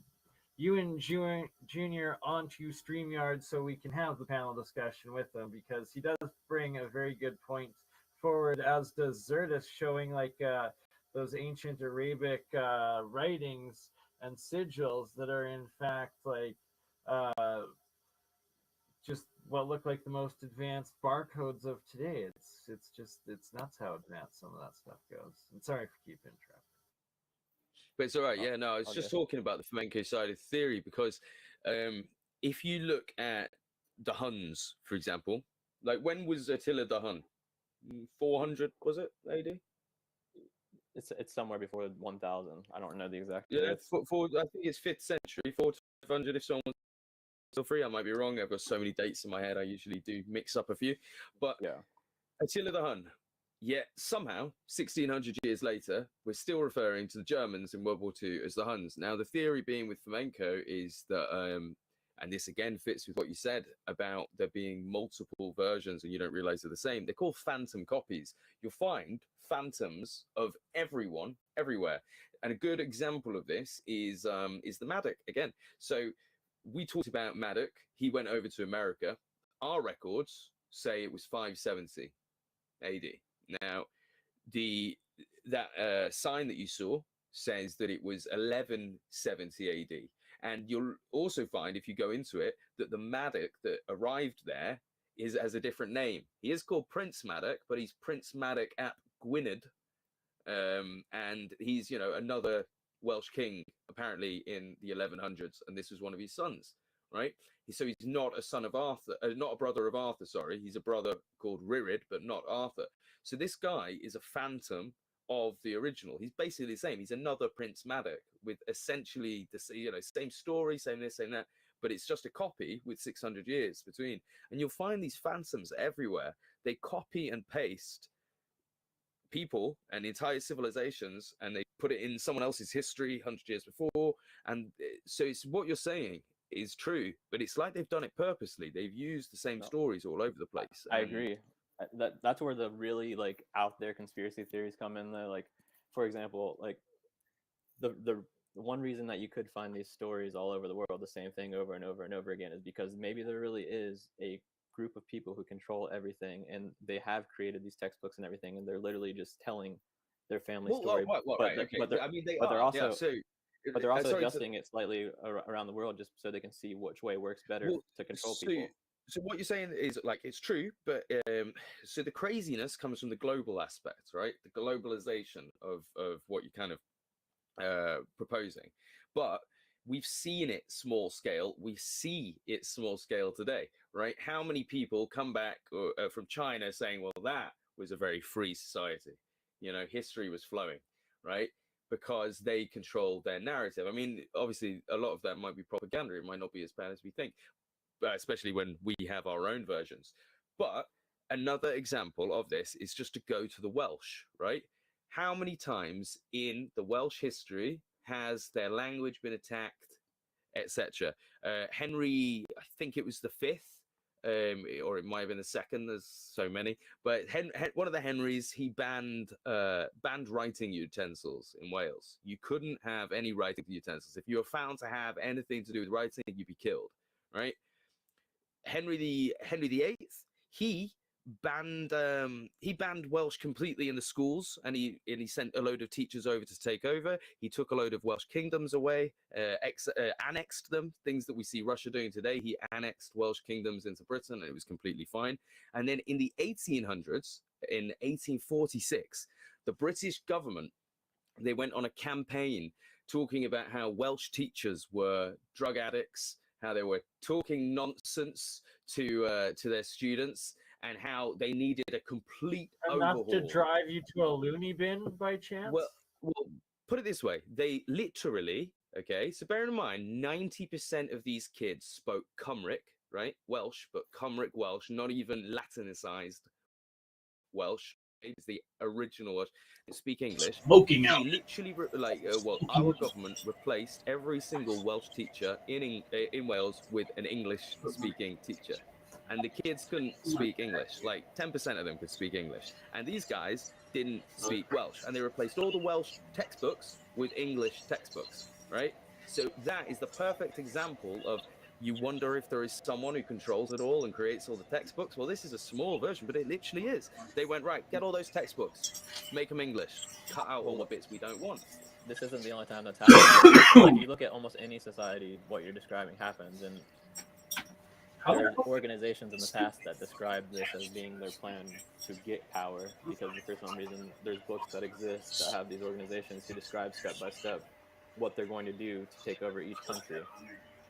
Ewan Jr. onto StreamYard so we can have the panel discussion with him, because he does bring a very good point forward, as does Zertus, showing like those ancient Arabic writings and sigils that are in fact like just what look like the most advanced barcodes of today. It's nuts how advanced some of that stuff goes. And sorry for keeping interrupting. But it's all right. Yeah, no, I was just talking about the flamenco side of theory, because if you look at the Huns, for example, like when was Attila the Hun? 400, was it, AD? It's somewhere before 1000. I don't know the exact. Yeah, I think it's 5th century, 400. If someone's still free, I might be wrong. I've got so many dates in my head. I usually do mix up a few. But yeah, Attila the Hun. Yet somehow, 1600 years later, we're still referring to the Germans in World War II as the Huns. Now, the theory being with flamenco is that, and this again fits with what you said about there being multiple versions and you don't realize they're the same. They're called phantom copies. You'll find phantoms of everyone, everywhere. And a good example of this is the Maddock again. So we talked about Maddock. He went over to America. Our records say it was 570 AD. Now, that sign that you saw says that it was 1170 AD. And you'll also find, if you go into it, that the Maddock that arrived there has a different name. He is called Prince Maddock, but he's Prince Maddock ap Gwynedd. And he's, another Welsh king, apparently in the 1100s. And this was one of his sons, right? So he's not a son of Arthur, not a brother of Arthur, sorry. He's a brother called Ririd, but not Arthur. So this guy is a phantom of the original. He's basically the same. He's another Prince Maddock with essentially the same story, same this, same that, but it's just a copy with 600 years between. And you'll find these phantoms everywhere. They copy and paste people and entire civilizations, and they put it in someone else's history 100 years before. And so it's what you're saying is true, but it's like they've done it purposely. They've used the same stories all over the place. I agree. That's where the really like out there conspiracy theories come in though. Like, for example, like the one reason that you could find these stories all over the world, the same thing over and over and over again, is because maybe there really is a group of people who control everything, and they have created these textbooks and everything, and they're literally just telling their family story. But they're also adjusting it slightly around the world just so they can see which way works better to control people. So what you're saying is like it's true, but so the craziness comes from the global aspect, right? The globalization of what you're kind of proposing. But we've seen it small scale. We see it small scale today, right? How many people come back from China saying, well, that was a very free society. History was flowing, right? Because they control their narrative. I mean, obviously, a lot of that might be propaganda. It might not be as bad as we think. Especially when we have our own versions. But another example of this is just to go to the Welsh, right? How many times in the Welsh history has their language been attacked, etc.? Henry, I think it was the 5th, or it might have been the 2nd. There's so many. But one of the Henrys, he banned writing utensils in Wales. You couldn't have any writing utensils. If you were found to have anything to do with writing, you'd be killed, right? Henry VIII, he banned Welsh completely in the schools, and he sent a load of teachers over to take over. He took a load of Welsh kingdoms away, annexed them, things that we see Russia doing today. He annexed Welsh kingdoms into Britain, and it was completely fine. And then in the 1800s, in 1846, the British government, they went on a campaign talking about how Welsh teachers were drug addicts, how they were talking nonsense to their students, and how they needed a complete overhaul. Enough to drive you to a loony bin by chance? Well, put it this way. They literally, okay, so bear in mind, 90% of these kids spoke Cymric, right? Welsh, but Cymric Welsh, not even Latinicized Welsh. is the original Welsh, speak English. Smoking out. He literally, our government replaced every single Welsh teacher in Wales with an English-speaking teacher. And the kids couldn't speak English. Like 10% of them could speak English. And these guys didn't speak Welsh. And they replaced all the Welsh textbooks with English textbooks, right? So that is the perfect example of, you wonder if there is someone who controls it all and creates all the textbooks. Well, this is a small version, but it literally is. They went, right, get all those textbooks, make them English, cut out all the bits we don't want. This isn't the only time that's happened. If you look at almost any society, what you're describing happens, and there are organizations in the past that describe this as being their plan to get power, because for some reason there's books that exist that have these organizations who describe step by step what they're going to do to take over each country.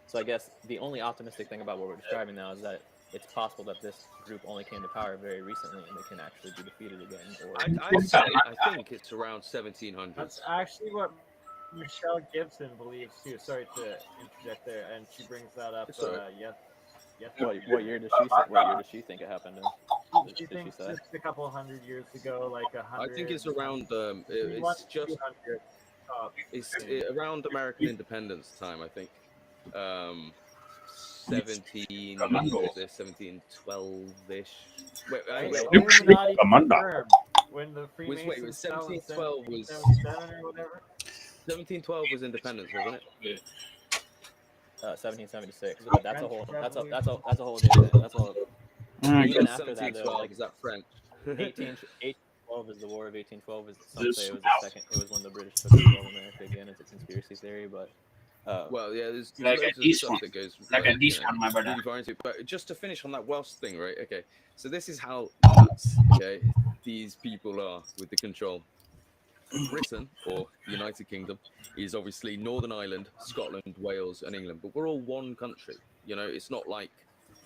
So I guess the only optimistic thing about what we're describing now is that it's possible that this group only came to power very recently and they can actually be defeated again. Or I think it's around 1700. That's actually what Michelle Gibson believes too. Sorry to interject there, and she brings that up. Yes. What year does she think it happened in? She thinks just a couple hundred years ago, like 100. I think it's around. It's just. It's around American independence time, I think. 1712-ish. When the Freemasons fell in 1712 was 1777 or whatever. 1712 was independence, wasn't it? 1776. But that's a whole. That's a whole day. That's all. Even after that, though, like, is that French? 1812 is the War of 1812. Some say it was the second. It was when the British took control of America again. It's a conspiracy theory, but. Well, yeah, there's like loads of stuff that goes really far into it. But just to finish on that Welsh thing, right? Okay, so this is how nuts, okay, these people are with the control. Britain, or the United Kingdom, is obviously Northern Ireland, Scotland, Wales, and England. But we're all one country. You know, it's not like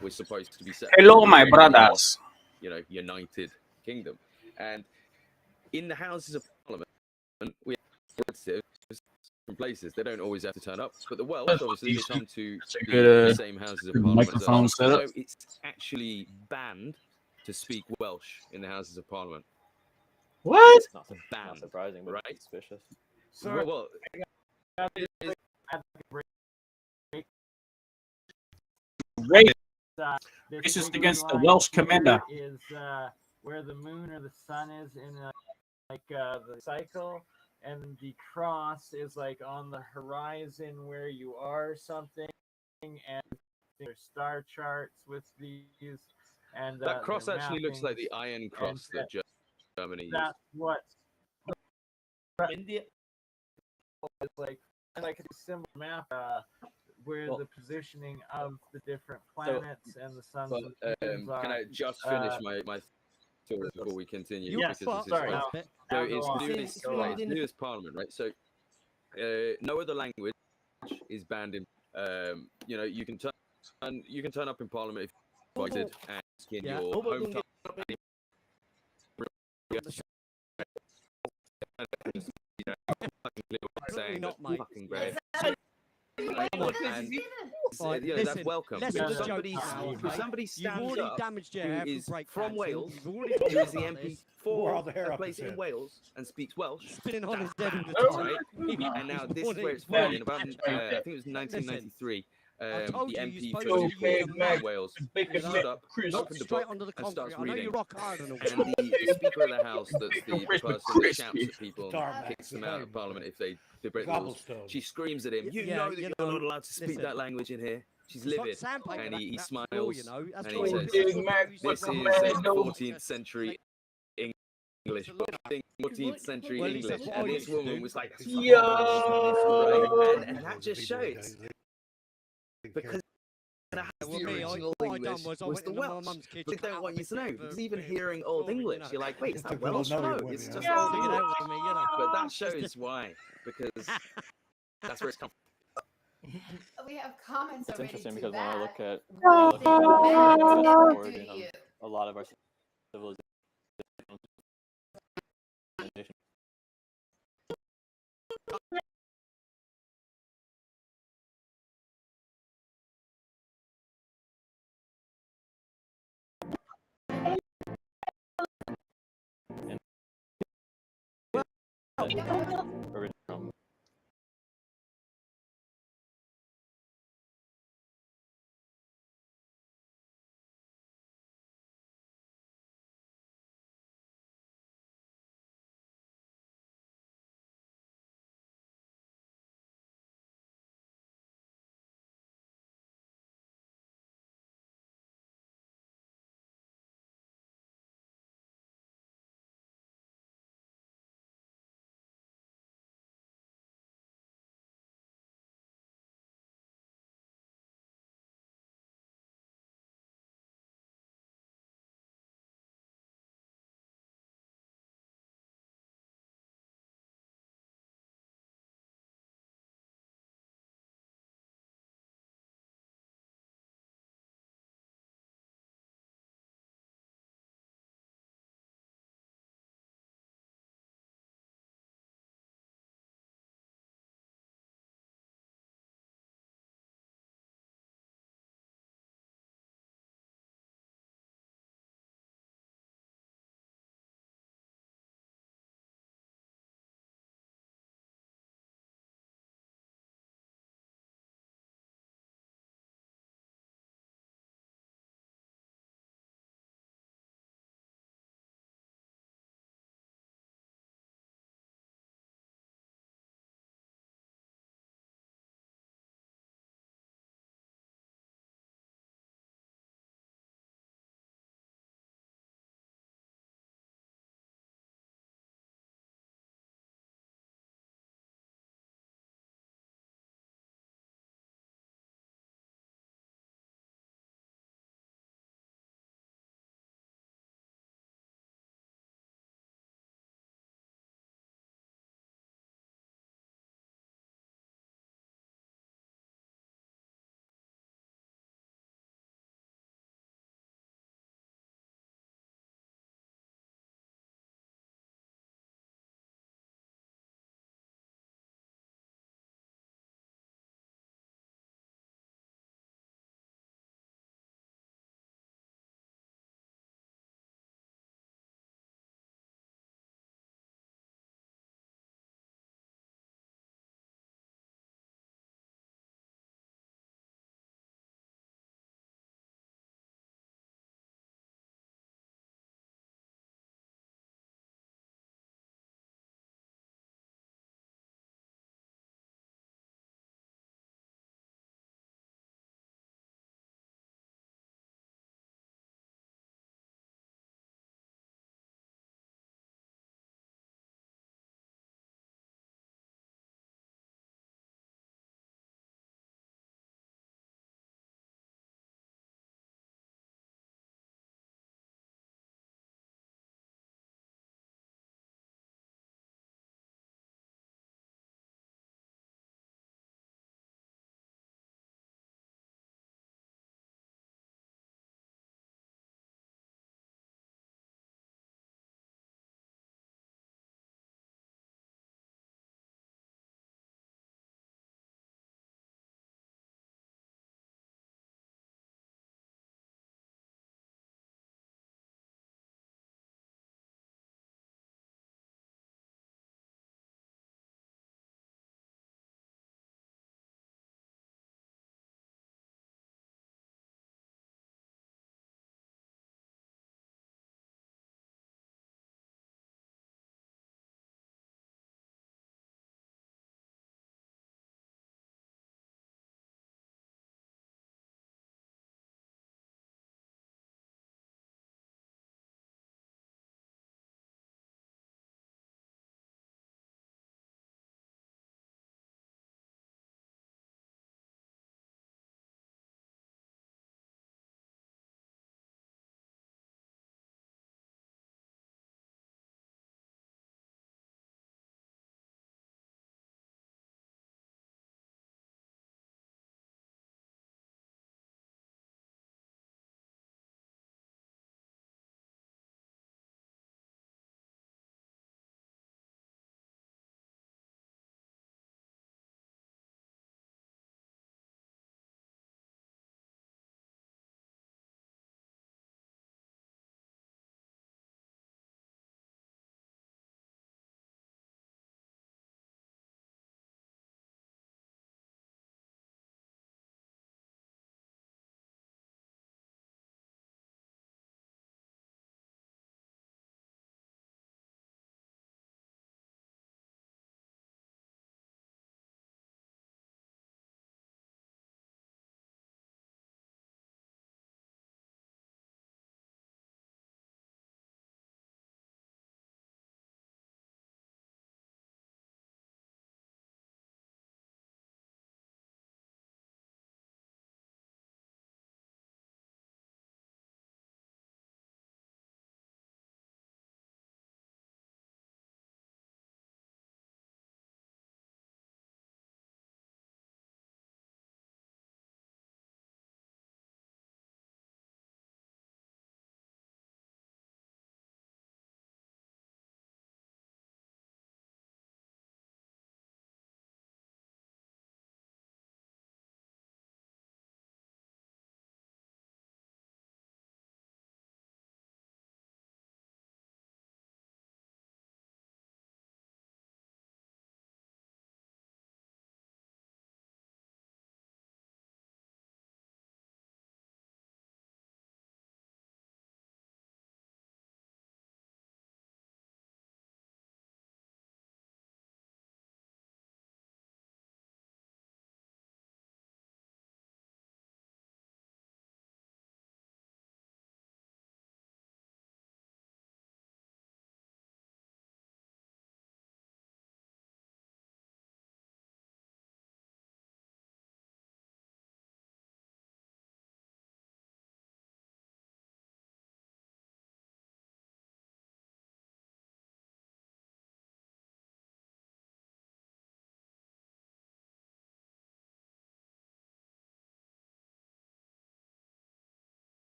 we're supposed to be set. Hello, my brothers. You know, United Kingdom, and in the Houses of Parliament, we have representatives from places. They don't always have to turn up, but the Welsh obviously they come to the same Houses of Parliament. So it's actually banned to speak Welsh in the Houses of Parliament. What? It's not surprising, but right? Suspicious. So, well, Racist against the Welsh commander. Is where the moon or the sun is in the cycle, and the cross is like on the horizon where you are something, and there's star charts with these, and that cross actually looks like the Iron Cross that Germany used. That's what India is like a symbol map where the positioning of the different planets and the suns. Can I just finish my thought before we continue? Yes, sorry. So it's to do this Parliament, right? So no other language is banned in. You know, you can turn up in Parliament if you're invited and in your hometown. Saying fucking great. That's welcome. Somebody stands up who is from Wales, who is the MP for a place in Wales and speaks Welsh. Right? And now this is where it's funny. In about, I think it was 1993. The MP for Wales stood up, opened the book, and starts reading. And the Speaker of the House, that's the person that shouts at people and kicks them out of Parliament if they break the rules, she screams at him, you know that you're not allowed to speak that language in here. She's livid. And he smiles and he says, this is a 14th century English book. 14th century English. And this woman was like, and that just shows. Because the original English was the Welsh. But they don't want you to know, because even hearing Old English, you're like, wait, is that Welsh? No, it's just Old English. But that shows why, because that's where it's come from. We have comments It's already. interesting because when I look at a lot of our civilizations, original.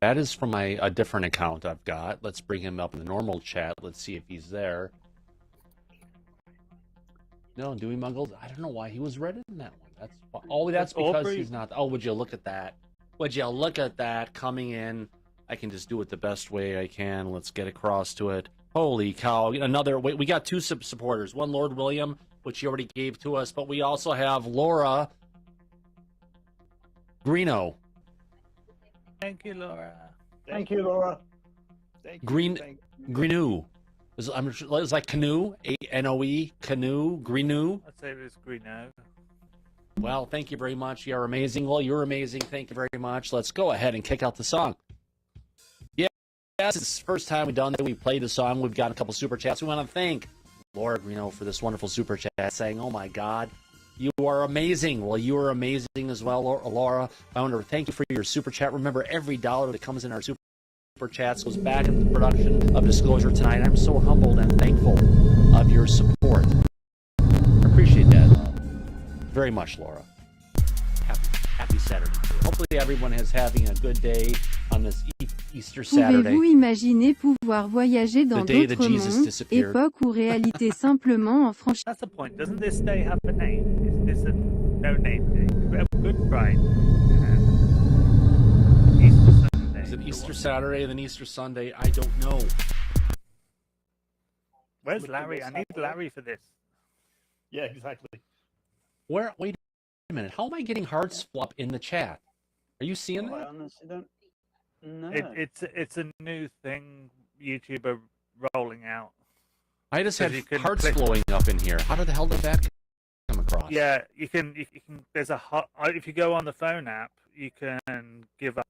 That is from a different account I've got. Let's bring him up in the normal chat. Let's see if he's there. No, Dewey Muggles. I don't know why he was red in that one. That's because he's not. Oh, would you look at that? Would you look at that coming in? I can just do it the best way I can. Let's get across to it. Holy cow! Another. Wait, we got two supporters. One Lord William, which he already gave to us, but we also have Laura Greeno. Thank you, Laura. Thank you, Laura. Greenu. It's like canoe, A-N-O-E, canoe, Greenu. I'd say it was Greeno. Well, thank you very much. You're amazing. Well, you're amazing. Thank you very much. Let's go ahead and kick out the song. Yeah, this is the first time we've done that. We played the song. We've got a couple super chats. We want to thank Laura Greeno for this wonderful super chat saying, oh my God, you are amazing. Well, you are amazing as well, Laura. I want to thank you for your super chat. Remember, every dollar that comes in our super chats goes back into the production of Disclosure tonight. I'm so humbled and thankful of your support. I appreciate that very much, Laura. Happy Saturday. Hopefully everyone is having a good day on this Easter Saturday. Pouvez-vous imaginer pouvoir voyager dans d'autres mondes, époque ou réalité simplement en franchissant? That's the point. Doesn't this day have a name? Is this a no-name day? We have Good Friday. Easter Sunday. Is it Easter Saturday and then Easter Sunday? I don't know. Where's Larry? I need Larry for this. Yeah, exactly. Wait a minute. How am I getting hearts flop in the chat? Are you seeing that? I honestly don't know. It's a new thing YouTube are rolling out. I just had hearts flowing up in here. How the hell did that come across? Yeah, you can. There's a if you go on the phone app, you can give up.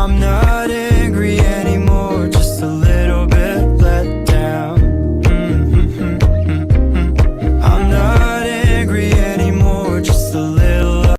I'm not angry anymore, just a little bit let down. I'm not angry anymore, just a little.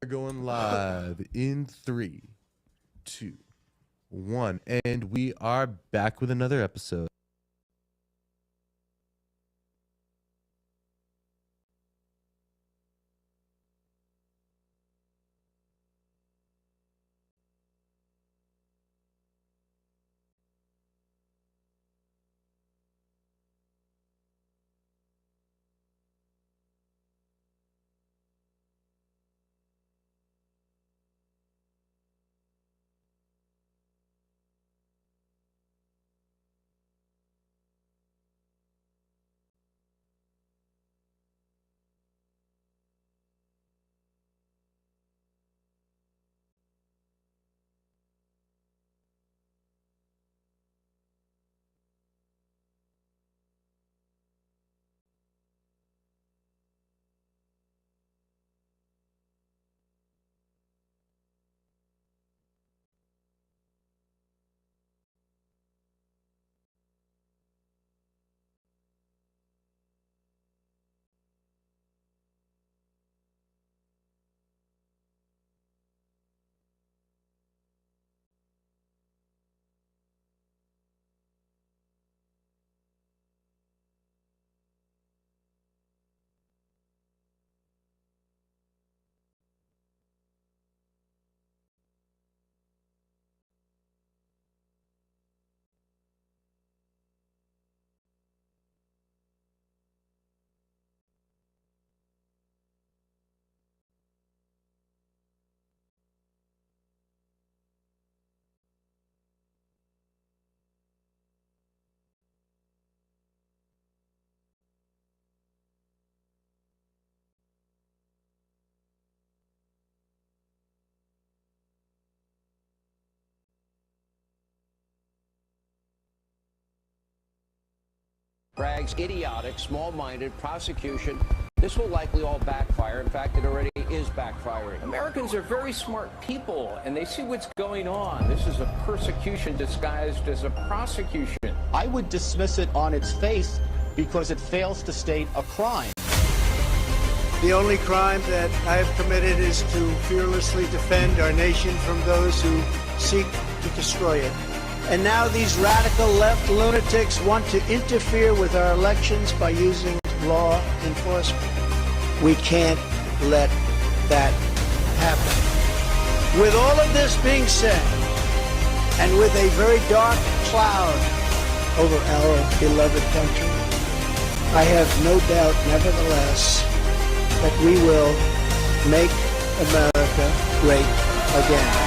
going live in 3, 2, 1, and we are back with another episode. Bragg's idiotic, small-minded prosecution. This will likely all backfire. In fact, it already is backfiring. Americans are very smart people, and they see what's going on. This is a persecution disguised as a prosecution. I would dismiss it on its face because it fails to state a crime. The only crime that I have committed is to fearlessly defend our nation from those who seek to destroy it. And now these radical left lunatics want to interfere with our elections by using law enforcement. We can't let that happen. With all of this being said, and with a very dark cloud over our beloved country, I have no doubt, nevertheless, that we will make America great again.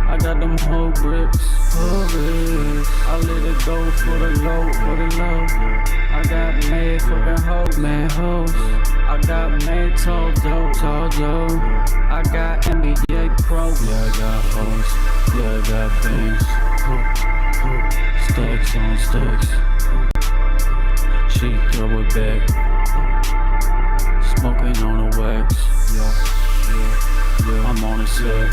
I got them whole bricks, I let it go for the low, I got mad fucking hoes, mad hoes. I got mad tall dough. I got NBA Pro. Yeah, I got hoes. Yeah, I got bands. Stacks on stacks. She throw it back. Smoking on the wax. Yeah. I'm on the set.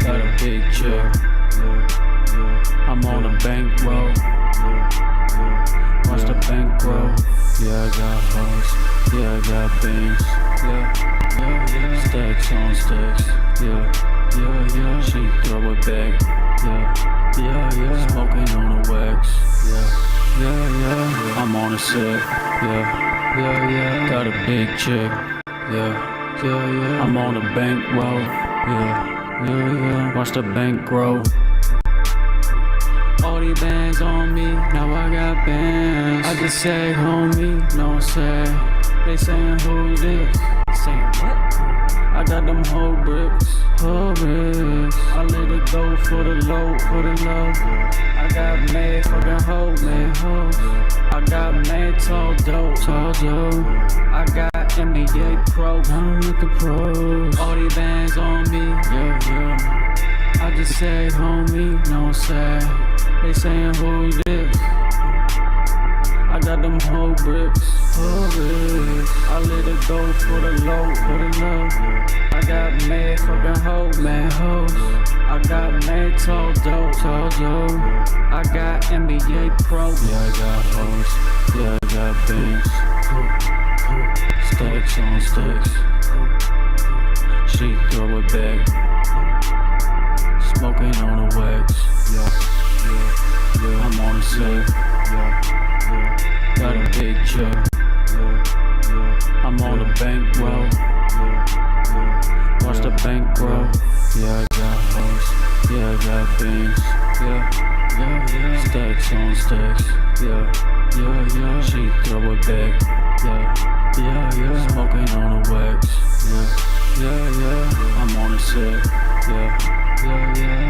Got a big check. I'm on a bankroll. Watch the bankroll. Yeah, I got hoes. Yeah, I got bands. Yeah. Stacks on stacks. Yeah. She throw it back. Yeah. Smoking on the wax. Yeah. I'm on a set. Yeah. Got a big check. Yeah. I'm on a bankroll. Yeah. Watch the bank grow. All these bands on me, now I got bands. I just say homie, no say. They saying who this? They saying what? I got them whole bricks. I let it go for the low, I got mad fucking hoes, I got mad tall dough. I got NBA Pro. I'm with the pros. All these bands on me, yeah. I just say homie, no say. They saying who this? I got them whole bricks. I let it go for the low, I got mad fucking hoes, I got mad tall dough. I got NBA Pro. Yeah, I got hoes. Yeah, I got bands. Stacks on stacks. She throw it back. Smoking on the wax. Yeah. I'm on the set. Got a big check. I'm on the bankroll. Watch the bankroll. Yeah, I got hoes. Yeah, I got bands. Yeah. Stacks on stacks. Yeah. She throw it back. Yeah. Smoking on the wax. Yeah. I'm on the set. Yeah.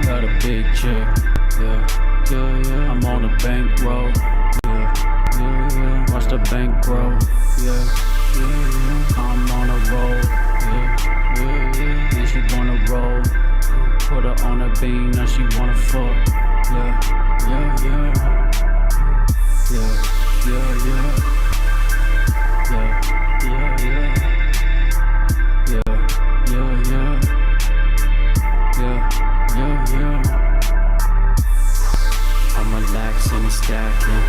Got a big check. Yeah. I'm on the bankroll. Watch the bank grow. I'm on a roll. And she wanna roll. Put her on a beam, now she wanna fuck. Yeah. I'm relaxing and stacking.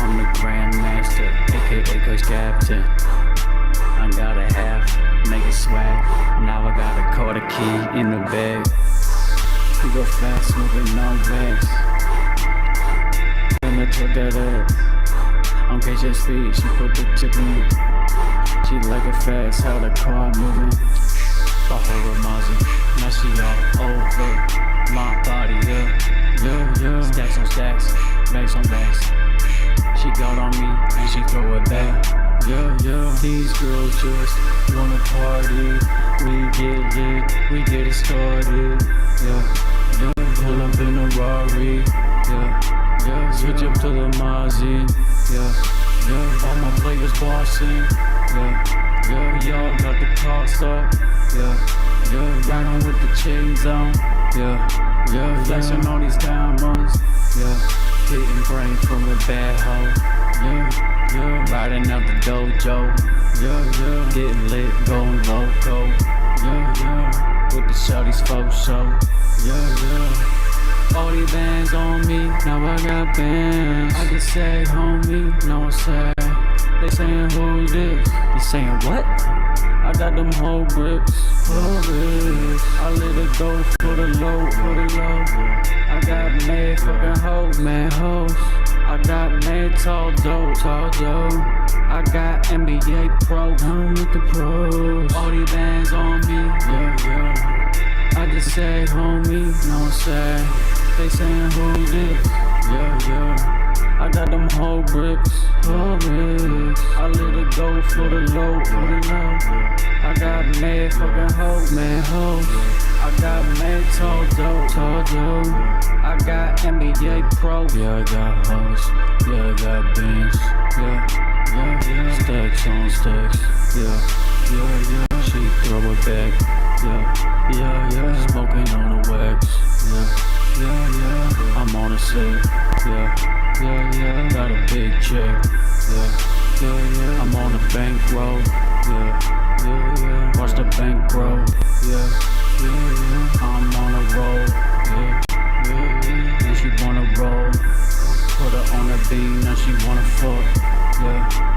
I'm the Grandmaster, aka Coach Captain. I got a half, make it swag. Now I got a quarter key in the bag. We go fast, moving no bags. Then I took that ass. On KJSP, she put the tip in. She like it fast, how the car moving. For her Ramazi, now she all over my body, yeah. Stacks on stacks, bags on bags. She got on me and she throw it back. Yeah. These girls just wanna party. We get lit, we get it started. Yeah. Pull up in a Rari. Yeah. Switch up to the Mozzie. Yeah. All my players bossing. Yeah. Y'all got the car start. Yeah. Riding with the chains on. Yeah. Flexing all these diamonds. Yeah. Hitting brain from a bad hoe. Yeah. Riding out the dojo. Yeah. Getting lit, going loco. Yeah. With the shorties faux show. Yeah. All these bands on me, now I got bands. I just say homie, no say. They saying who this? They saying what? I got them whole bricks. I let it go for the low, I got mad fucking hoes, I got mad tall dough. I got NBA Pro, I'm with the pros. All these bands on me, yeah. I just say, homie, no say. They saying who this, yeah. I got them whole bricks. I let it go for the low, I got mad fucking hoes, I got mad tall dough. I got NBA Pro. Yeah, I got hoes. Yeah, I got bands. Yeah. Stacks on stacks. Yeah. She throw it back. Yeah. Smoking on the wax. Yeah. I'm on a set. Yeah. Got a big check. Yeah. I'm on a bankroll. Yeah. Watch the bank grow. Yeah. I'm on a roll. Yeah. And she wanna roll. Put her on a beam, now she wanna fuck. Yeah.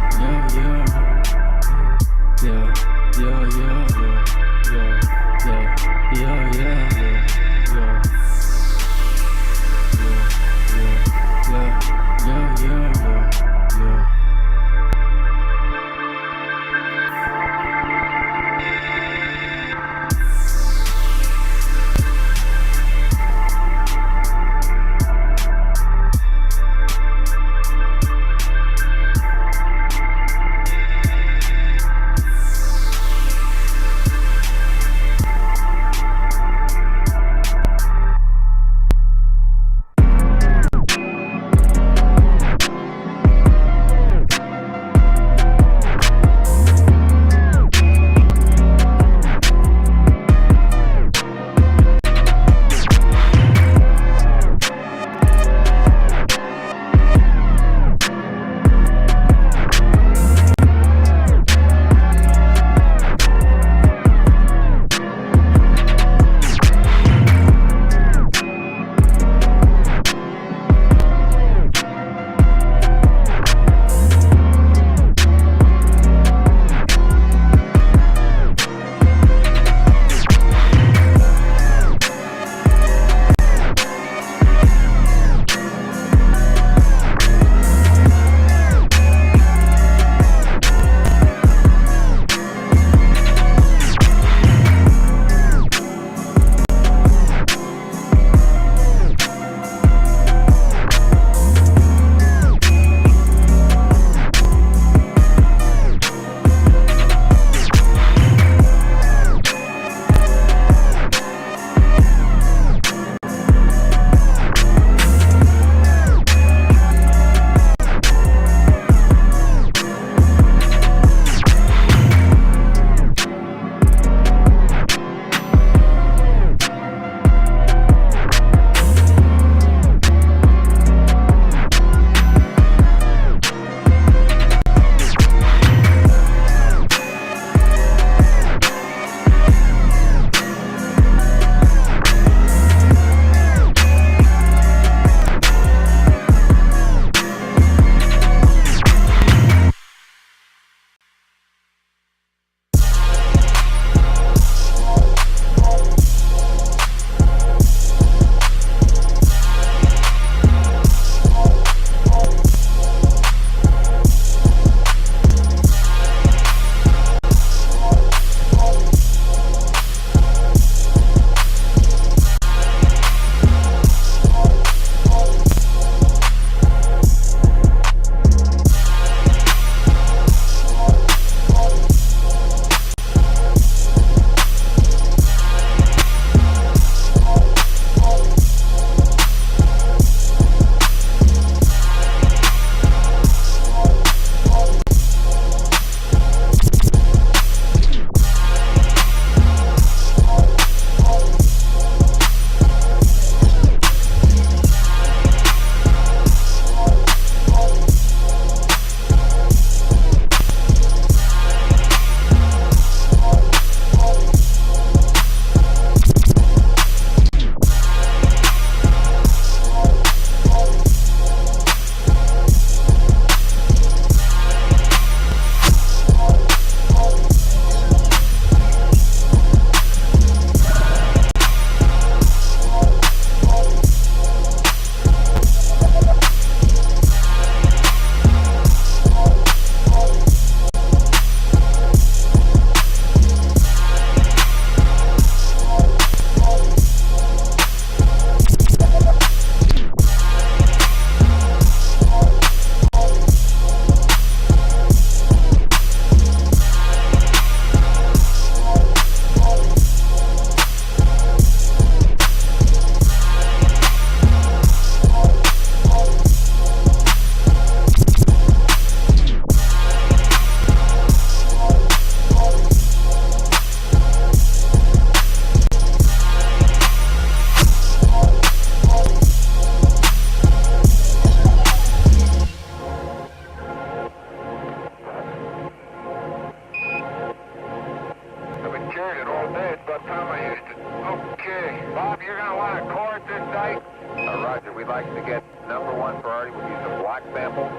got a core at this site? Roger, we'd like to get number 1 priority with use of black samples.